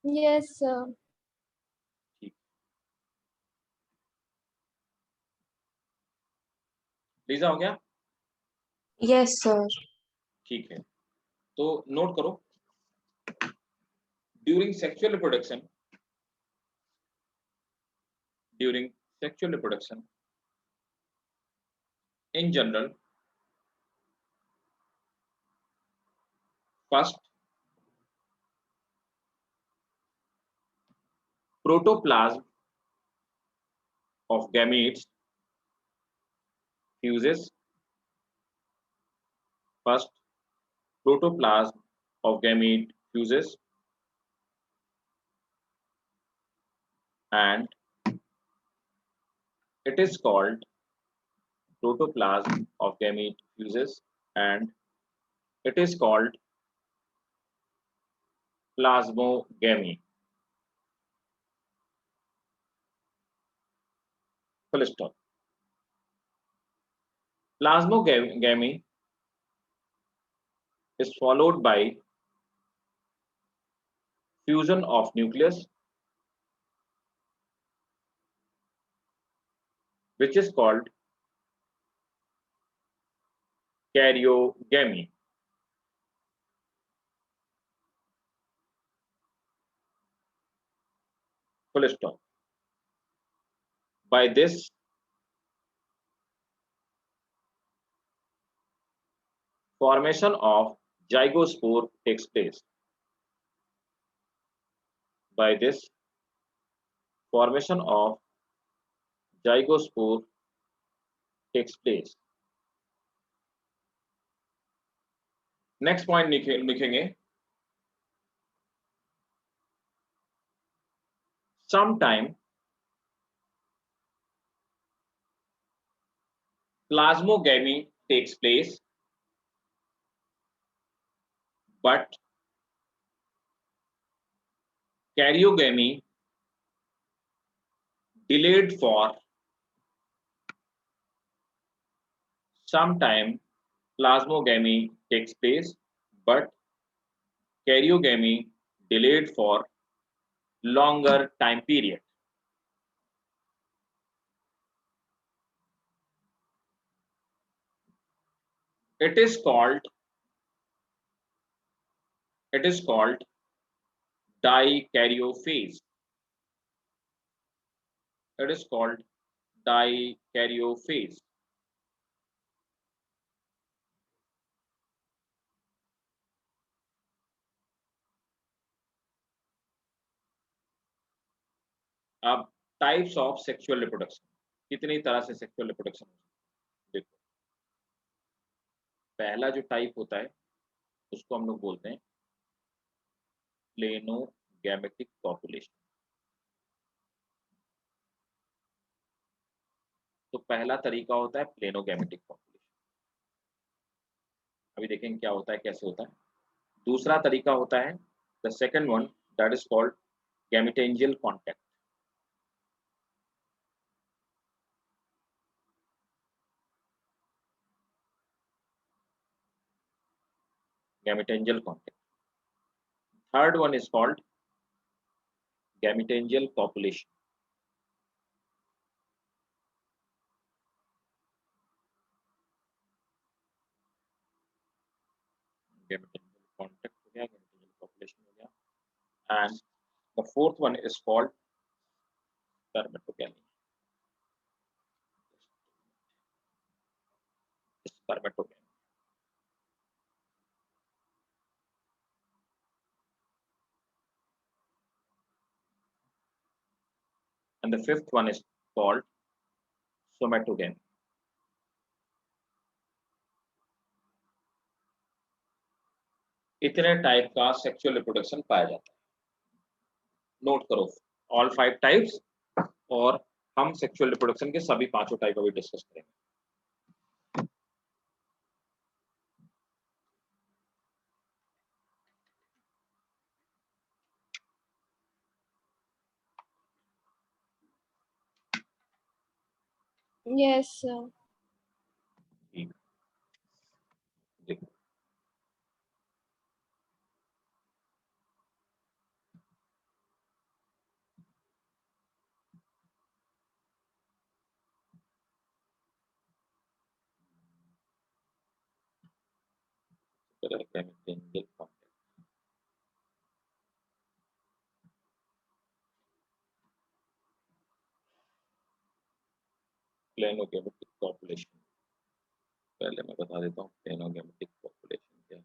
Yes, sir. ठीक, लीजा हो गया? Yes, sir. ठीक है, तो नोट करो, during sexual reproduction, during sexual reproduction in general, first protoplasm of gametes fuses. First protoplasm of gamete fuses, and it is called protoplasm of gamete fuses, and it is called plasmogamy. Full stop. Plasmogamy is followed by fusion of nucleus, which is called karyogamy. Full stop. By this, formation of zygospore takes place. By this, formation of zygospore takes place. Next point लिखेंगे, sometime plasmogamy takes place, but karyogamy delayed for sometime plasmogamy takes place, but karyogamy delayed for longer time period. It is called dikaryophase. It is called dikaryophase. अब टाइप्स ऑफ सेक्सुअल रिप्रोडक्शन, कितनी तरह से सेक्सुअल रिप्रोडक्शन देखो, पहला जो टाइप होता है उसको हम लोग बोलते हैं प्लेनोगैमेटिक पॉपुलेशन। तो पहला तरीका होता है प्लेनोगैमेटिक पॉपुलेशन, अभी देखेंगे क्या होता है, कैसे होता है। दूसरा तरीका होता है the second one, that is called gametangial contact. Gametangial contact. Third one is called gametangial copulation. Gametangial contact हो गया, गैमेटेंजियल पॉपुलेशन हो गया, and the fourth one is called spermatogamy. Spermatogamy. And the fifth one is called somatogamy. इतने टाइप का सेक्सुअल रिप्रोडक्शन पाया जाता है। नोट करो ऑल 5 टाइप्स, और हम सेक्सुअल रिप्रोडक्शन के सभी पांचों टाइप अभी डिस्कस करेंगे। Yes, sir. ठीक, देखो gametangle complex. प्लेनोगेमेटिक पॉपुलेशन, पहले मैं बता देता हूँ प्लेनोगेमेटिक पॉपुलेशन क्या है।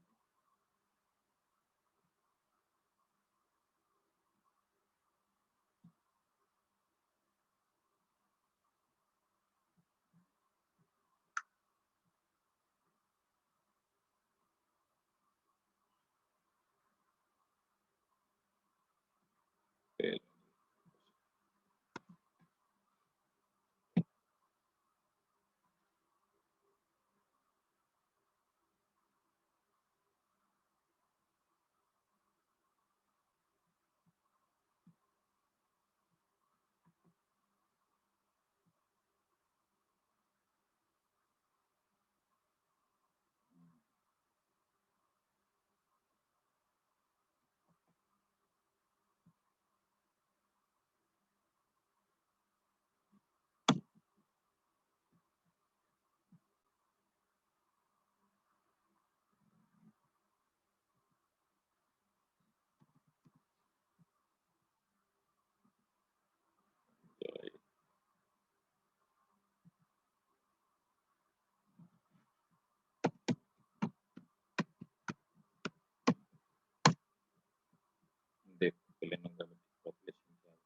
देखो प्लेनोगेमेटिक पॉपुलेशन क्या होता है।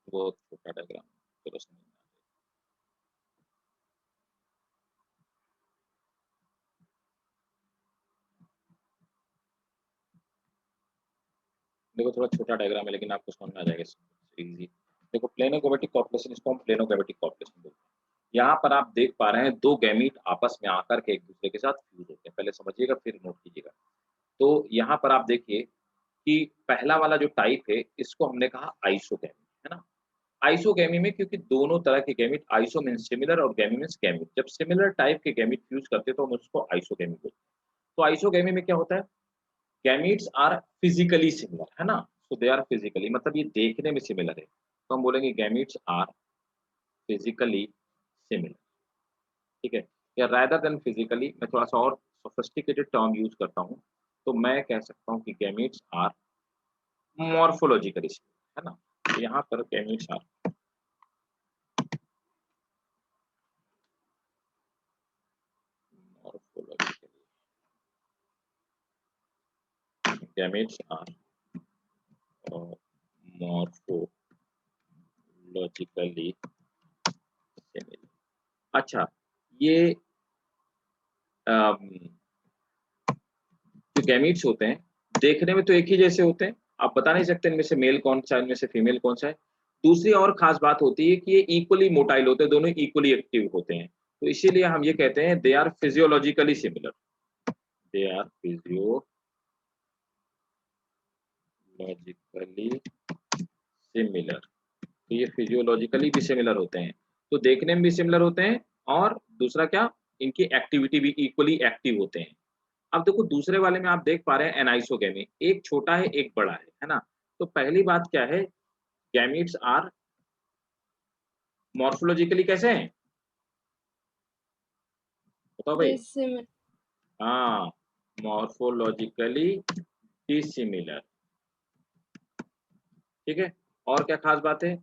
बहुत छोटा डायग्राम, चलो समझ में आ जाएगा। देखो थोड़ा छोटा डायग्राम है लेकिन आपको समझ में आ जाएगा, इजी। देखो प्लेनोगेमेटिक पॉपुलेशन, इसको हम प्लेनोगेमेटिक पॉपुलेशन बोलते हैं। यहाँ पर आप देख पा रहे हैं दो गैमीट आपस में आकर के एक दूसरे के साथ फ्यूज होते हैं। पहले समझिएगा फिर नोट कीजिएगा। तो यहाँ पर आप देखिए कि पहला वाला जो टाइप है इसको हमने कहा आइसोगैमी, है ना। आइसोगैमी में क्योंकि दोनों तरह के गैमीट, आइसो मींस सिमिलर और गैमी मींस गैमीट, जब सिमिलर टाइप के गैमीट फ्यूज करते हैं तो हम उसको आइसोगैमी बोलते हैं। तो आइसोगैमी में क्या होता है, गैमीट्स आर फिजिकली सिमिलर, है ना। सो दे आर फिजिकली, मतलब ये देखने में सिमिलर है, तो हम बोलेंगे गैमीट्स आर फिजिकली सिमिलर, ठीक है। या रादर देन फिजिकली, मैं थोड़ा सा और सोफिस्टिकेटेड टर्म यूज करता हूँ, तो मैं कह सकता हूँ कि गैमीट्स आर मॉर्फोलॉजिकली सिमिलर, है ना। तो यहाँ पर gametes are morphologically, gametes are morphologically similar. अच्छा, ये जो गैमीट्स होते हैं देखने में तो एक ही जैसे होते हैं, आप बता नहीं सकते इनमें से मेल कौन सा है, इनमें से फीमेल कौन सा है। दूसरी और खास बात होती है कि ये इक्वली मोटाइल होते हैं, दोनों इक्वली एक्टिव होते हैं, तो इसीलिए हम ये कहते हैं they are physiologically similar, they are physiologically similar. तो ये फिजियोलॉजिकली भी सिमिलर होते हैं, तो देखने में भी सिमिलर होते हैं, और दूसरा क्या, इनकी एक्टिविटी भी इक्वली एक्टिव होते हैं। अब देखो दूसरे वाले में आप देख पा रहे हैं एनाइसोगैमी, एक छोटा है एक बड़ा है ना। तो पहली बात क्या है, गैमीट्स आर मॉर्फोलॉजिकली कैसे हैं, बताओ भाई। Dissimilar. हाँ, मॉर्फोलॉजिकली डिसिमिलर, ठीक है। और क्या खास बात है,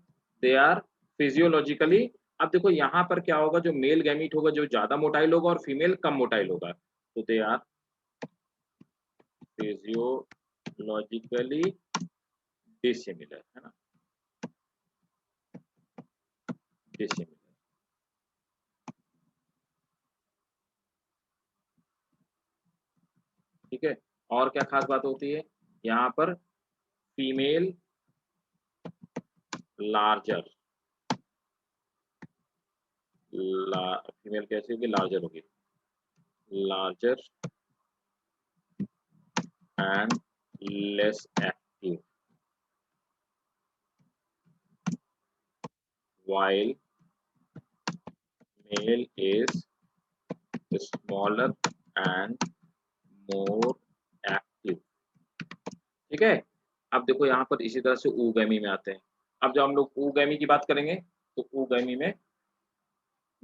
दे आर फिजियोलॉजिकली। अब देखो यहाँ पर क्या होगा, जो मेल गैमीट होगा जो ज्यादा मोटाइल होगा और फीमेल कम मोटाइल होगा, तो दे आर फिजियोलॉजिकली डिसिमिलर, है ना, डिसिमिलर, ठीक है। और क्या खास बात होती है, यहाँ पर फीमेल लार्जर, फीमेल कैसी होगी, लार्जर होगी, larger and less active, while male is smaller and more active, ठीक है। अब देखो यहाँ पर इसी तरह से ऊगैमी में आते हैं। अब जब हम लोग ऊगैमी की बात करेंगे तो ऊगैमी में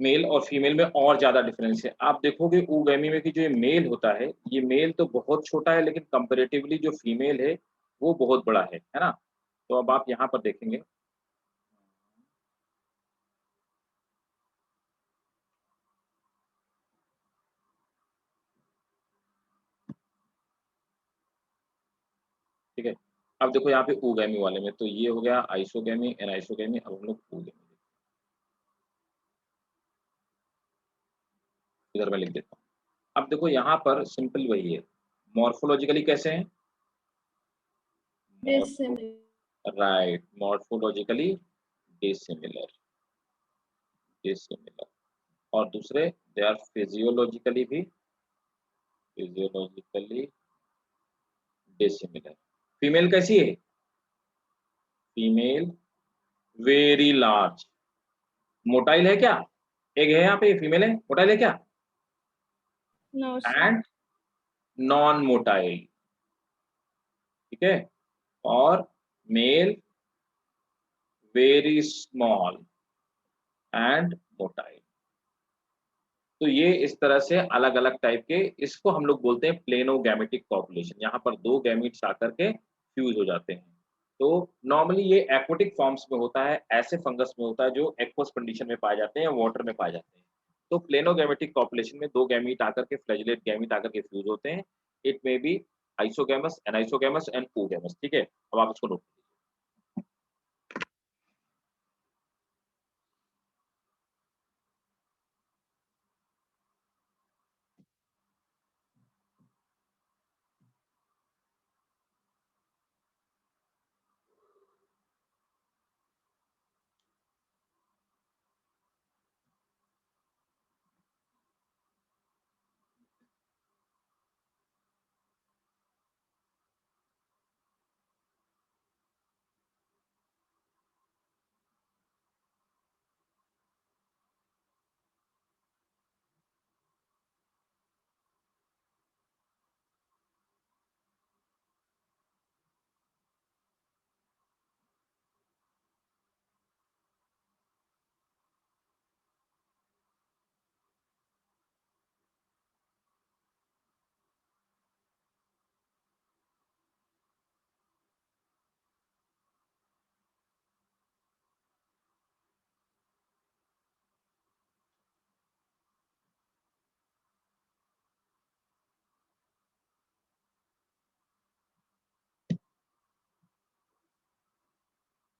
मेल और फीमेल में और ज़्यादा डिफरेंस है। आप देखोगे oogammy में कि जो ये मेल होता है, ये मेल तो बहुत छोटा है लेकिन कंपैरेटिवली जो फीमेल है, वो बहुत बड़ा है ना? तो अब आप यहाँ पर देखेंगे ठीक है? अब देखो यहाँ पे oogammy वाले में, तो ये हो गया आइसोगैमी, एनाइसोगैमी, अब हम लोग oogammy इधर मैं लिख देता हूँ। अब देखो यहाँ पर सिंपल वही है, मॉर्फोलॉजिकली कैसे हैं? Morpho Dissimilar. Right, morphologically dissimilar, dissimilar और दूसरे दे आर फिजियोलॉजिकली भी फिजियोलॉजिकली डिसिमिलर। फीमेल कैसी है? Female very large. मोटाइल है क्या? एक है यहाँ पे फीमेल है, मोटाइल है क्या? No, sir. And non motile, ठीक है? और male very small and motile. तो ये इस तरह से अलग-अलग टाइप के, इसको हम लोग बोलते हैं प्लेनोगैमेटिक पॉपुलेशन। यहाँ पर 2 गैमीट्स आकर के फ्यूज़ हो जाते हैं। तो नॉर्मली ये एक्वाटिक फॉर्म्स में होता है, ऐसे फंगस में होता है जो एक्वस कंडीशन में पाए जाते हैं या वाटर में पाए जाते हैं। तो प्लेनोगैमेटिक पॉपुलेशन में 2 गैमीट आकर के फ्लैजिलेट गैमीट आकर के फ्यूज़ होते हैं। It may be isogamous, anisogamous and oogamous, ठीक है? अब आप इसको note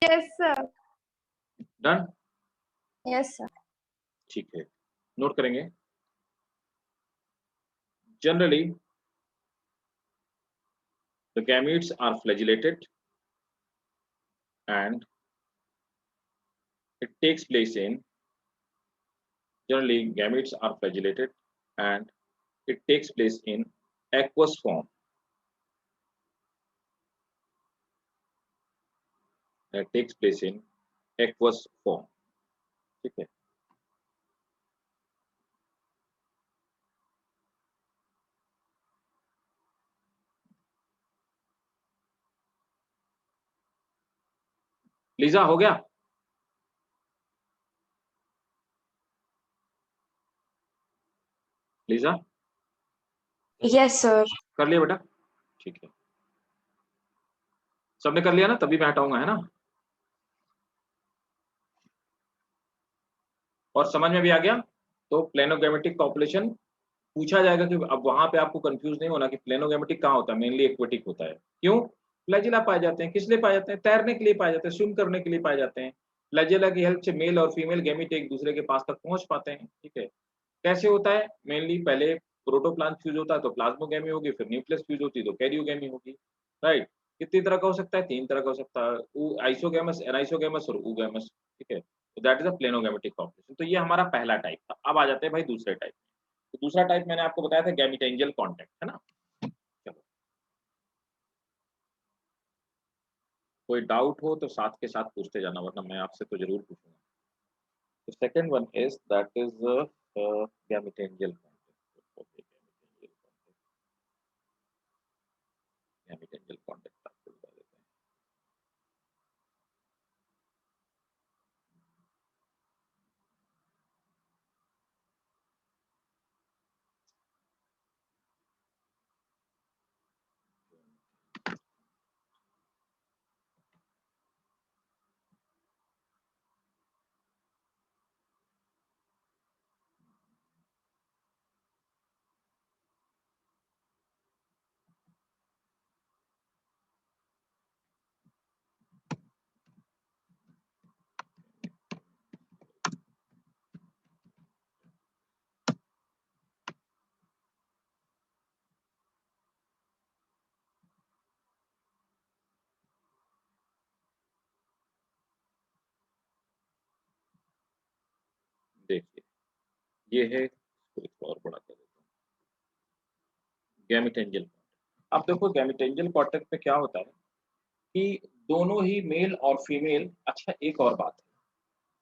Yes, sir. Done? Yes, sir. ठीक है। नोट करेंगे। Generally the gametes are flagellated and it takes place in, generally gametes are flagellated and it takes place in aqueous form. It takes place in aqueous form, ठीक है? लीजा हो गया? Lisa Yes, sir. कर लिया बेटा? ठीक है। सबने कर लिया ना? तभी मैं हटाऊंगा, है ना? और समझ में भी आ गया? तो प्लेनोगैमेटिक पॉपुलेशन पूछा जाएगा कि अब वहां पे आपको कंफ्यूज नहीं होना कि प्लेनोगैमेटिक कहाँ होता है, मेनली एक्वेटिक होता है। क्यों? फ्लैजिला पाए जाते हैं, किस लिए पाए जाते हैं? तैरने के लिए पाए जाते हैं, स्विम करने के लिए पाए जाते हैं। फ्लैजिला की हेल्प से मेल और फीमेल गैमीट एक दूसरे के पास तक पहुंच पाते हैं, ठीक है? कैसे होता है? मेनली पहले प्रोटोप्लाज्म फ्यूज होता है तो प्लाज्मोगैमी होगी, फिर न्यूक्लियस फ्यूज होती है तो कैरियोगैमी होगी, राइट? कितनी तरह का हो सकता है? 3 तरह का हो सकता है, आइसोगैमस, एनाइसोगैमस और oogamous, ठीक है? तो दैट इज अ प्लेनोगैमेटिक पॉपुलेशन। तो ये हमारा पहला टाइप था। अब आ जाते हैं भाई दूसरे टाइप। तो दूसरा टाइप मैंने आपको बताया था गैमीटेंजियल कॉन्टैक्ट, है ना? चलो, कोई डाउट हो तो साथ के साथ पूछते जाना, वरना मैं आपसे तो जरूर पूछूंगा। The second one is that is gametangial contact. Okay, gametangial contact आपको बता देते हैं। देखिए ये है, इसको थोड़ा और बड़ा कर देता हूँ, गैमेटेंजियल। अब देखो गैमेटेंजियल कॉर्टेक्स में क्या होता है कि दोनों ही मेल और फीमेल। अच्छा एक और बात है,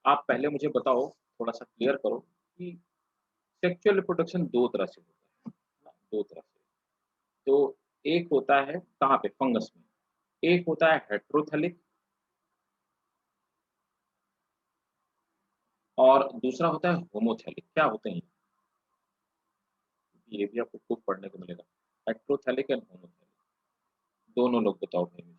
आप पहले मुझे बताओ, थोड़ा सा क्लियर करो कि सेक्सुअल रिप्रोडक्शन दो तरह से होता है ना, दो तरह से। तो एक होता है कहाँ पे, फंगस में। एक होता है हेट्रोथैलिक और दूसरा होता है होमोथैलिक। क्या होते हैं ये भी आपको खूब पढ़ने को मिलेगा, हेट्रोथैलिक एंड होमोथैलिक। दोनों लोग बताओ भाई मुझे।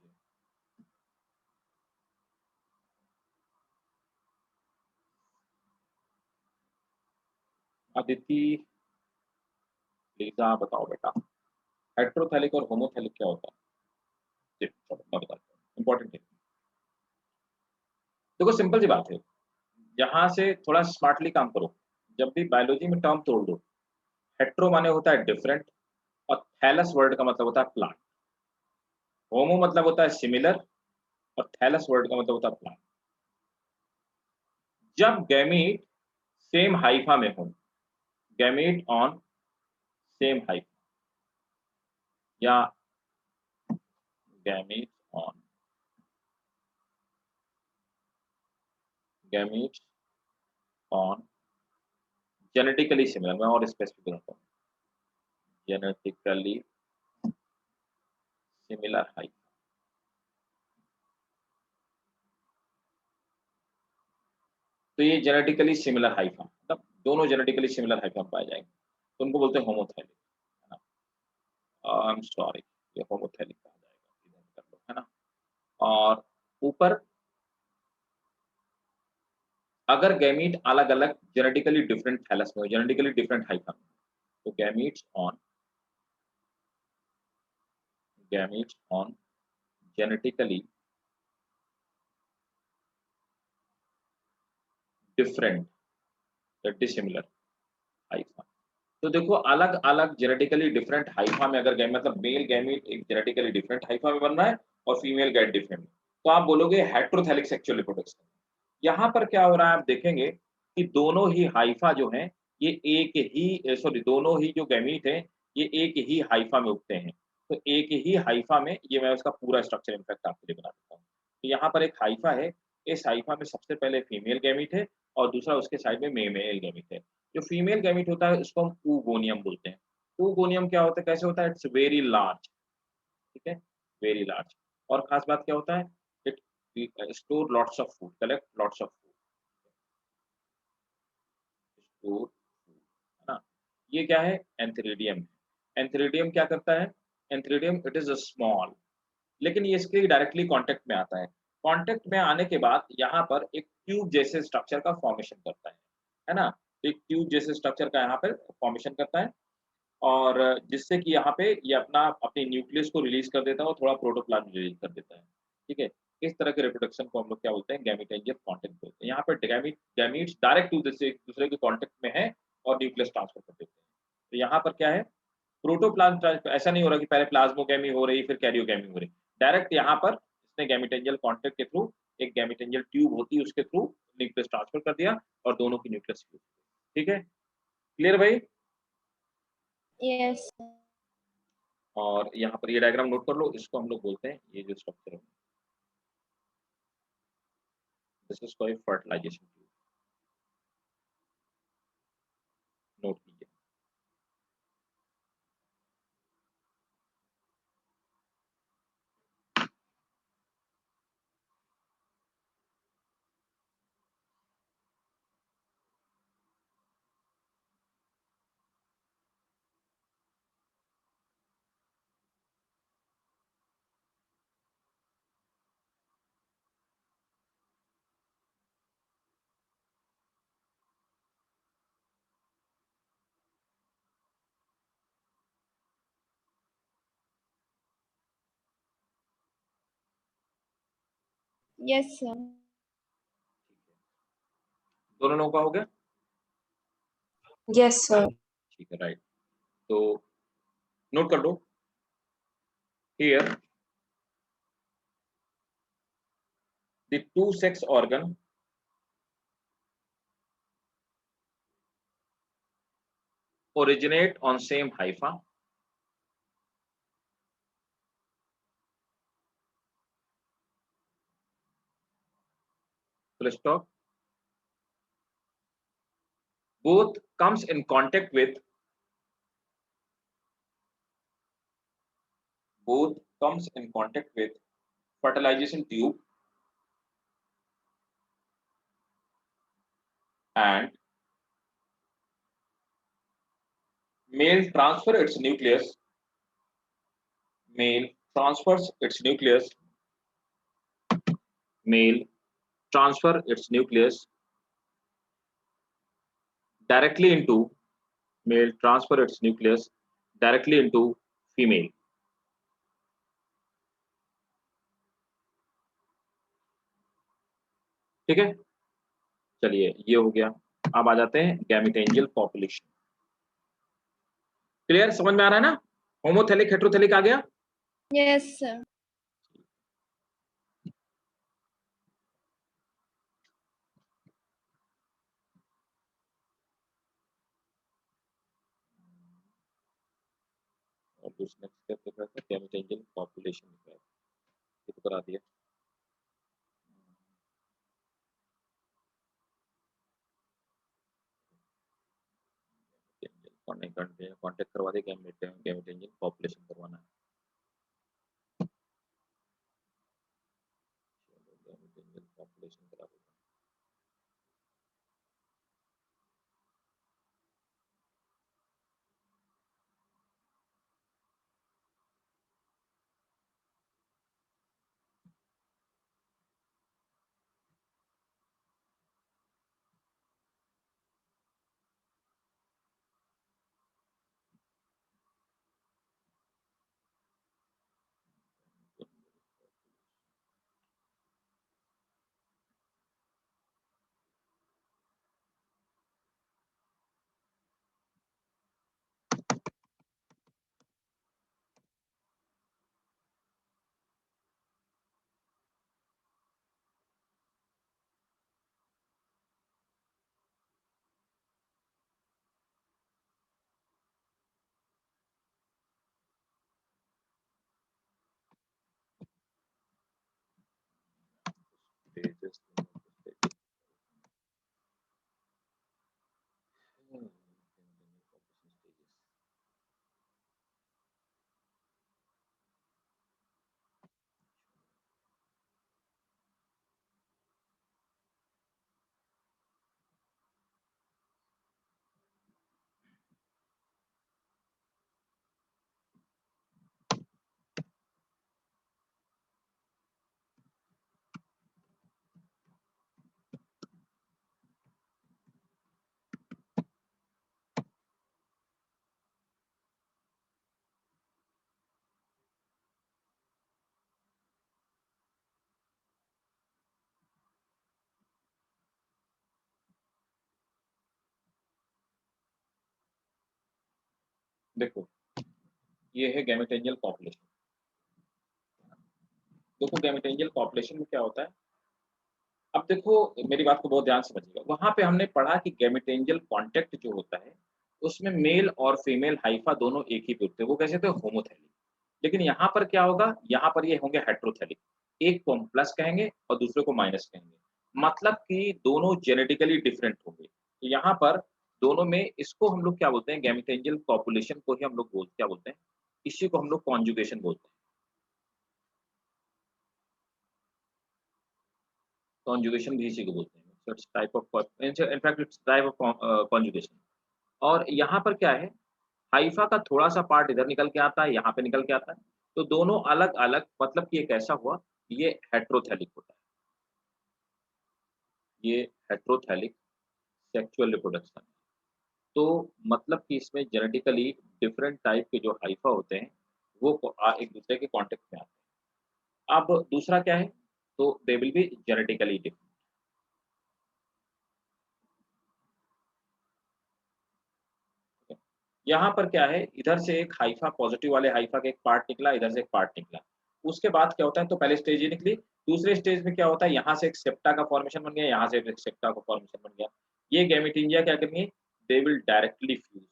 अदिति, लीजा बताओ बेटा, हेट्रोथैलिक और होमोथैलिक क्या होता है? जी, चलो मैं बताता हूँ, इंपॉर्टेंट है। देखो सिंपल सी बात है, यहाँ से थोड़ा स्मार्टली काम करो। जब भी बायोलॉजी में टर्म तोड़ दो, हेट्रो माने होता है डिफरेंट, और थैलस वर्ड का मतलब होता है प्लांट। होमो मतलब होता है सिमिलर, और थैलस वर्ड का मतलब होता है प्लांट। जब गैमीट सेम हाइफा में हो, गैमीट ऑन सेम हाइफा, या gamete on gamete on genetically similar, मैं और स्पेसिफिक बनाता हूँ, जेनेटिकली सिमिलर हाइफा। तो ये जेनेटिकली सिमिलर हाइफा मतलब दोनों जेनेटिकली सिमिलर हाइफा पाए जाएंगे, तो उनको बोलते हैं होमोथैलिक, है ना। आई एम सॉरी, ये होमोथैलिक कहा जाएगा, इधर कर लो, है ना। और ऊपर अगर गैमीट अलग अलग जेनेटिकली डिफरेंट थैलस में हो, जेनेटिकली डिफरेंट हाइफा में, तो गैमीट्स ऑन जेनेटिकली डिफरेंट या डिसिमिलर हाइफा। तो देखो अलग अलग जेनेटिकली डिफरेंट हाइफा में अगर गैम मतलब मेल गैमीट एक जेनेटिकली डिफरेंट हाइफा में बन रहा है और फीमेल गैट डिफरेंट, तो आप बोलोगे हेट्रोथैलिक सेक्सुअल रिप्रोडक्शन। यहाँ पर क्या हो रहा है आप देखेंगे कि दोनों ही हाइफा जो हैं ये एक ही सॉरी दोनों ही जो गैमीट हैं ये एक ही हाइफा में उगते हैं। तो एक ही हाइफा में, ये मैं उसका पूरा स्ट्रक्चर इनफैक्ट आपके लिए बना देता हूँ। तो यहाँ पर एक हाइफा है, इस हाइफा में सबसे पहले फीमेल गैमीट है और दूसरा उसके साइड में मेल गैमीट है। जो फीमेल गैमीट होता है उसको हम oogoनियम बोलते हैं। oogoनियम क्या होता है, कैसे होता है? इट्स वेरी लार्ज, ठीक है, वेरी लार्ज। और खास बात क्या होता है, it store lots of food, collect lots of food, store food, है ना। ये क्या है? एंथेरिडियम। एंथेरिडियम क्या करता है? Antheridium it is a small, लेकिन ये इसके डायरेक्टली कांटेक्ट में आता है। कांटेक्ट में आने के बाद यहाँ पर एक ट्यूब जैसे स्ट्रक्चर का फॉर्मेशन करता है ना। एक ट्यूब जैसे स्ट्रक्चर का यहाँ पर फॉर्मेशन करता है, और जिससे कि यहाँ पे ये अपना अपने न्यूक्लियस को रिलीज कर देता है और थोड़ा प्रोटोप्लाज्म रिलीज कर देता है, ठीक है। इस तरह के रिप्रोडक्शन को हम लोग क्या बोलते हैं? गैमेटेंजियल कांटेक्ट बोलते हैं। यहाँ पर गैमीट्स डायरेक्ट एक दूसरे के कांटेक्ट में है और न्यूक्लियस ट्रांसफर कर देते हैं। तो यहाँ पर क्या है, प्रोटोप्लाज्म ऐसा नहीं हो रहा कि पहले प्लाज्मोगैमी हो रही फिर कैरियोगैमी हो रही, डायरेक्ट यहाँ पर इसने गैमेटेंजियल कांटेक्ट के थ्रू एक गैमेटेंजियल ट्यूब होती है उसके थ्रू न्यूक्लियस ट्रांसफर कर दिया और दोनों की न्यूक्लियस, ठीक है, क्लियर भाई। Yes, sir. और यहाँ पर ये डायग्राम नोट कर लो, इसको हम लोग बोलते हैं, ये जो स्ट्रक्चर है this is called fertilization tube, note कीजिए। Yes, sir. दोनों लोगों का हो गया? Yes, sir. ठीक है, राइट। तो नोट कर लो, here the two sex organ originate on same hypha. Full stop. Both comes in contact with fertilization tube and male transfers its nucleus directly into female. ठीक है, चलिए ये हो गया। अब आ जाते हैं गैमेटेंजियल पॉपुलेशन। क्लियर, समझ में आ रहा है ना? होमोथेलिक हेटेरोथेलिक आ गया। Yes, sir. और दूसरा स्टेप लिख रहा था गैमेटेंजियल पॉपुलेशन लिख रहा है, ये तो करा दिया। कांटेक्ट करवा दे, गैमेटेंजियल पॉपुलेशन करवाना है। गैमेटेंजियल पॉपुलेशन करा देगा। देखो ये है गैमेटेंजियल पॉपुलेशन। देखो गैमेटेंजियल पॉपुलेशन में क्या होता है, अब देखो मेरी बात को बहुत ध्यान से समझिएगा। वहां पे हमने पढ़ा कि गैमेटेंजियल कॉन्टेक्ट जो होता है उसमें मेल और फीमेल हाइफा दोनों एक ही पे होते हैं, वो कैसे थे, होमोथेलिक। लेकिन यहाँ पर क्या होगा, यहाँ पर ये होंगे हेटेरोथेलिक, एक को हम प्लस कहेंगे और दूसरे को माइनस कहेंगे, मतलब कि दोनों जेनेटिकली डिफरेंट होंगे। तो यहाँ पर दोनों में इसको हम लोग क्या बोलते हैं, गैमेटेंजियल पॉपुलेशन को ही हम लोग क्या बोलते हैं, इसी को हम लोग कॉन्जुगेशन बोलते हैं। कॉन्जुगेशन भी इसी को बोलते हैं। So it's type of in fact it's type of conjugation। और यहाँ पर क्या है, हाइफा का थोड़ा सा पार्ट इधर निकल के आता है, यहाँ पे निकल के आता है, तो दोनों अलग अलग, मतलब कि ये कैसा हुआ, ये हेटेरोथेलिक होता है, ये हेटेरोथेलिक सेक्सुअल रिप्रोडक्शन। तो मतलब कि इसमें जेनेटिकली डिफरेंट टाइप के जो हाइफा होते हैं वो एक दूसरे के कांटेक्ट में आते हैं। अब दूसरा क्या है, तो they will be genetically different. यहाँ पर क्या है, इधर से एक हाइफा, पॉजिटिव वाले हाइफा का एक पार्ट निकला, इधर से एक पार्ट निकला। उसके बाद क्या होता है, तो पहले स्टेज ये निकली, दूसरे स्टेज में क्या होता है, यहाँ से एक सेप्टा का फॉर्मेशन बन गया, यहाँ से एक सेप्टा का फॉर्मेशन बन गया। ये गैमेटिंजिया क्या करेंगे, दे विल डायरेक्टली फ्यूज,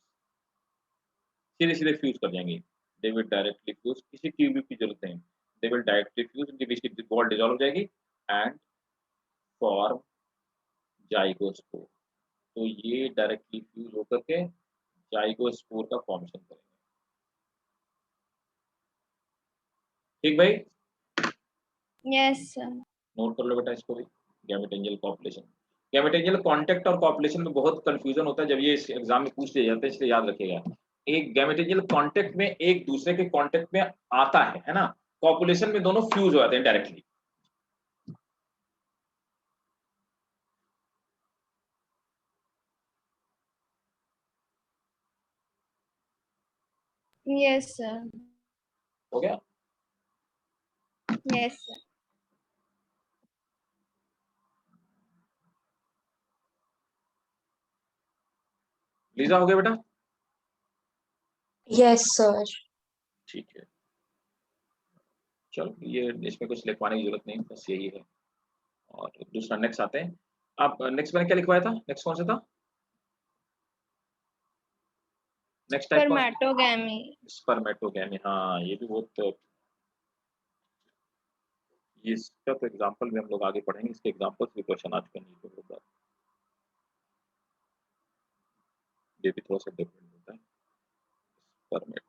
सीधे सीधे फ्यूज कर जाएंगे, दे विल डायरेक्टली फ्यूज, किसी ट्यूब की जरूरत नहीं, दे विल डायरेक्टली फ्यूज, उनके बीच की बॉन्ड डिसॉल्व हो जाएगी एंड फॉर्म जाइगोस्पोर। तो ये डायरेक्टली फ्यूज होकर के जाइगोस्पोर का फॉर्मेशन करेंगे। ठीक भाई, Yes, sir. नोट कर लो बेटा इसको भी। गैमेटेंजियल पॉपुलेशन, गैमेटेंजियल कांटेक्ट और पॉपुलेशन में बहुत कंफ्यूजन होता है जब ये इस एग्जाम में पूछ लिया जाता है, इसलिए याद रखिएगा। एक गैमेटेंजियल कांटेक्ट में एक दूसरे के कांटेक्ट में आता है ना, पॉपुलेशन में दोनों फ्यूज हो जाते हैं डायरेक्टली। Yes, sir. हो गया? Yes, sir. लीजा हो गया बेटा? Yes, sir. ठीक है, चलो ये इसमें कुछ लिखवाने की जरूरत नहीं, बस यही है। और दूसरा नेक्स्ट आते हैं। आप नेक्स्ट मैंने क्या लिखवाया था, नेक्स्ट कौन सा था? नेक्स्ट टाइप कौन? Spermatogamy. स्पर्मेटोगैमी, हाँ ये भी बहुत, इसका तो एग्जांपल भी हम लोग आगे पढ़ेंगे, इसके एग्जांपल्स भी क्वेश्चन आज के नहीं होगा, ये भी थोड़ा सा डिफरेंट होता है। स्पर्मेटोगैमी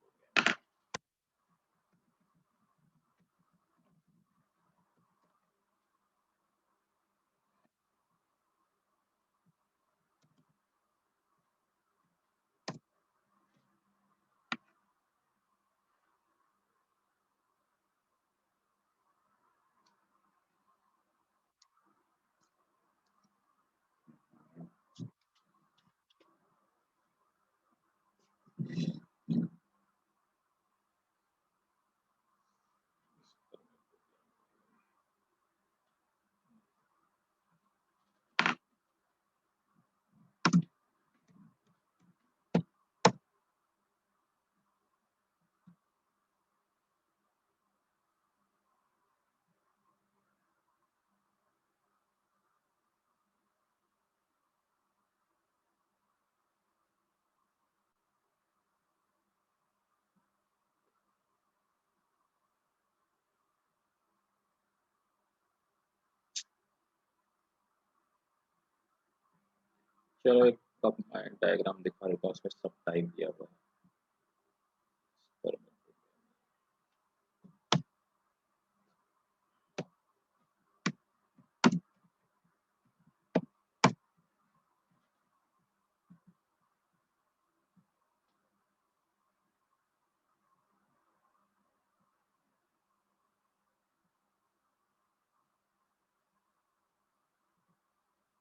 चलो एक डायग्राम दिखा देता हूँ, उसमें सब टाइप दिया हुआ है।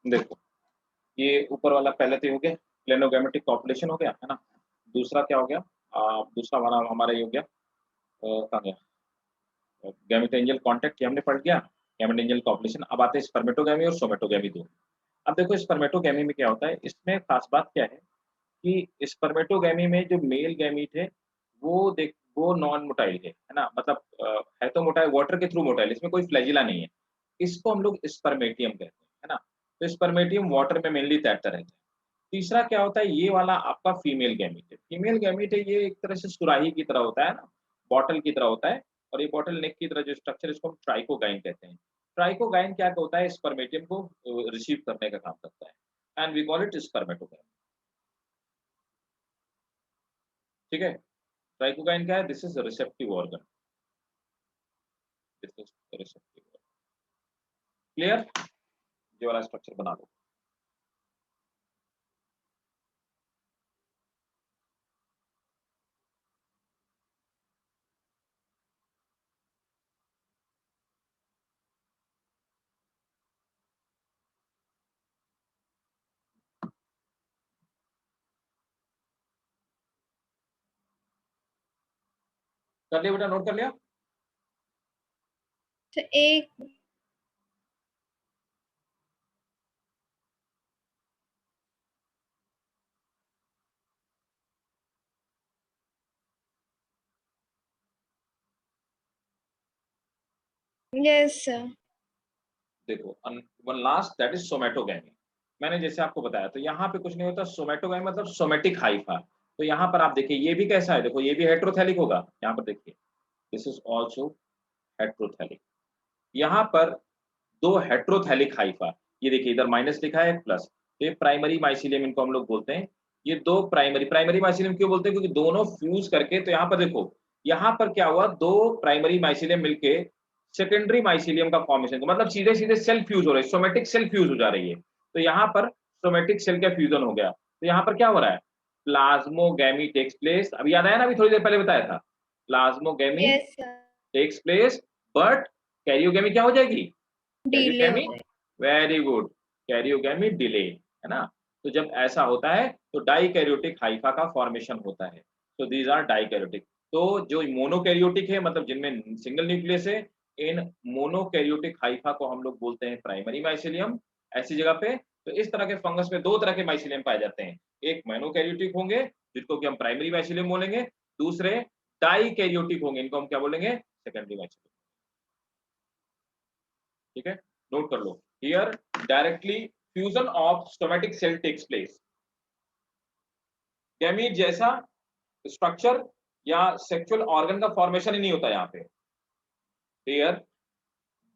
देखो ये ऊपर वाला पहले तो हो गया, प्लेनोगैमेटिक पॉपुलेशन हो गया है ना। दूसरा क्या हो गया, दूसरा हमारा हमारा ये हो गया, कहाँ गया, गैमेटेंजियल कांटेक्ट, ये हमने पढ़ लिया। गैमेटेंजियल पॉपुलेशन, अब आते हैं स्पर्मेटोगैमी और सोमेटोगैमी दो। अब देखो स्पर्मेटोगैमी में क्या होता है, इसमें खास बात क्या है कि स्पर्मेटोगैमी में जो मेल गैमीट है वो देख वो नॉन मोटाइल है ना, मतलब है तो मोटाइल, वाटर के थ्रू मोटाइल, इसमें कोई फ्लैजिला नहीं है। इसको हम लोग स्पर्मेटियम कहते हैं, है ना। तो स्पर्मेटियम वाटर में मेनली तैरता रहता है। तीसरा क्या होता है, ये वाला आपका फीमेल गैमीट है। फीमेल गैमीट है, ये एक तरह से सुराही की तरह होता है ना, बॉटल की तरह होता है। और ये बॉटल नेक की तरह जो स्ट्रक्चर, इसको हम ट्राइकोगाइन कहते हैं। ट्राइकोगाइन क्या होता है, स्पर्मेटियम को रिसीव करने का काम करता है, एंड वी कॉल इट स्पर्मेटोगाइन। ठीक है, ट्राइकोगाइन क्या है, this is receptive organ, this is receptive organ. Clear, ये वाला स्ट्रक्चर बना लो। कर लिया बेटा, नोट कर लिया? तो एक yes, sir. देखो वन लास्ट, दैट इज सोमेटोगैमी। मैंने जैसे आपको बताया, तो यहाँ पे कुछ नहीं होता, सोमेटोगैमी मतलब सोमेटिक हाइफा, तो यहाँ पर आप देखिए ये भी कैसा है, देखो ये भी हेट्रोथैलिक होगा, यहाँ पर देखिए दिस इज ऑल्सो हेट्रोथैलिक। यहाँ पर दो हेट्रोथैलिक हाइफा, ये देखिए इधर माइनस लिखा है प्लस, ये प्राइमरी माइसिलियम इनको हम लोग बोलते हैं। ये दो प्राइमरी माइसिलियम क्यों बोलते हैं, क्योंकि दोनों फ्यूज करके, तो यहाँ पर देखो यहाँ पर क्या हुआ, दो प्राइमरी माइसिलियम मिलके सेकेंडरी माइसिलियम का फॉर्मेशन, मतलब सीधे सीधे सेल फ्यूज हो रहे हैं, सोमेटिक सेल फ्यूज हो जा रही है। तो यहाँ पर सोमेटिक सेल का फ्यूजन हो गया, तो यहाँ पर क्या हो रहा है, प्लाज्मोगैमी टेक्स प्लेस। अभी याद आया ना, अभी थोड़ी देर पहले बताया था, plasmogamy Yes, sir. Takes place but karyogamy क्या हो जाएगी, Delay हो कैरियोगैमी, जाएगा. वेरी गुड, कैरियोगैमी डिले, है ना। तो जब ऐसा होता है तो डाइकैरियोटिक हाइफा का फॉर्मेशन होता है। तो दीज आर डाइकैरियोटिक। तो जो मोनोकैरियोटिक है, मतलब जिनमें सिंगल न्यूक्लियस है, इन मोनोकैरियोटिक हाइफा को हम लोग बोलते हैं प्राइमरी माइसिलियम। ऐसी जगह पे तो इस तरह के फंगस में दो तरह के माइसिलियम पाए जाते हैं, एक मोनोकैरियोटिक होंगे जिसको कि हम प्राइमरी माइसिलियम बोलेंगे, दूसरे डाइकैरियोटिक होंगे, इनको हम क्या बोलेंगे, सेकेंडरी माइसिलियम। ठीक है, नोट कर लो, here directly fusion of somatic cell takes place. Gamete जैसा स्ट्रक्चर या सेक्सुअल ऑर्गन का फॉर्मेशन ही नहीं होता यहाँ पे। Here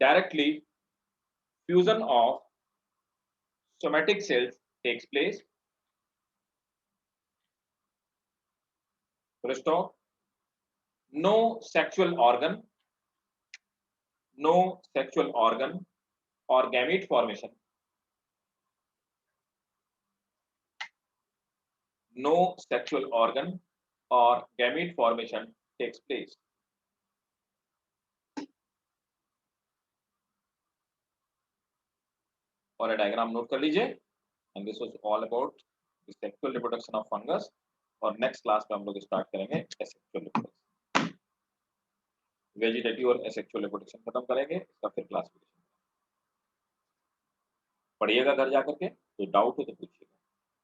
directly fusion of somatic cells takes place. Stop, no sexual organ, no sexual organ और gamete formation, no sexual organ or gamete formation takes place. और ये डायग्राम नोट कर लीजिए, and this was all about the sexual reproduction of fungus। और नेक्स्ट क्लास में हम लोग स्टार्ट करेंगे एसेक्सुअल रिप्रोडक्शन, वेजिटेटिव और एसेक्सुअल रिप्रोडक्शन खत्म करेंगे, इसका फिर क्लासिफिकेशन पढ़िएगा घर जाकर के, तो डाउट हो तो पूछिएगा।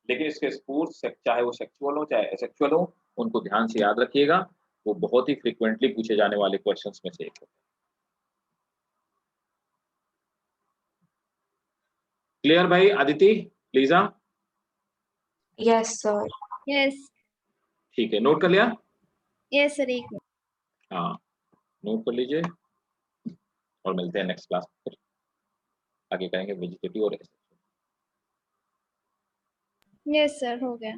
लेकिन इसके स्पोर्ट्स चाहे वो सेक्सुअल हो चाहे एसेक्सुअल हो, उनको ध्यान से याद रखिएगा, वो बहुत ही फ्रीक्वेंटली पूछे जाने वाले क्वेश्चंस में से एक होता है। क्लियर भाई? Aditi, Lisa? Yes, sir. Yes. ठीक है, नोट कर लिया? Yes, sir. एक मिनट. हाँ, नोट कर लीजिए और मिलते हैं नेक्स्ट क्लास में, फिर आगे करेंगे वेजिटेटिव और एसेक्सुअल। Yes, sir. हो गया.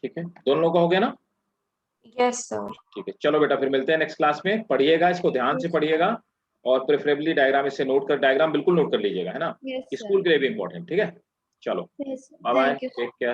ठीक है, दोनों लोगों का हो गया ना? Yes, sir. ठीक है, चलो बेटा फिर मिलते हैं नेक्स्ट क्लास में। पढ़िएगा, इसको ध्यान से पढ़िएगा और प्रेफरेबली डायग्राम इससे नोट कर, डायग्राम बिल्कुल नोट कर लीजिएगा, है ना, Yes, sir. स्कूल के लिए भी इंपॉर्टेंट। ठीक है, चलो Yes, sir. Bye bye, Thank you. Take care.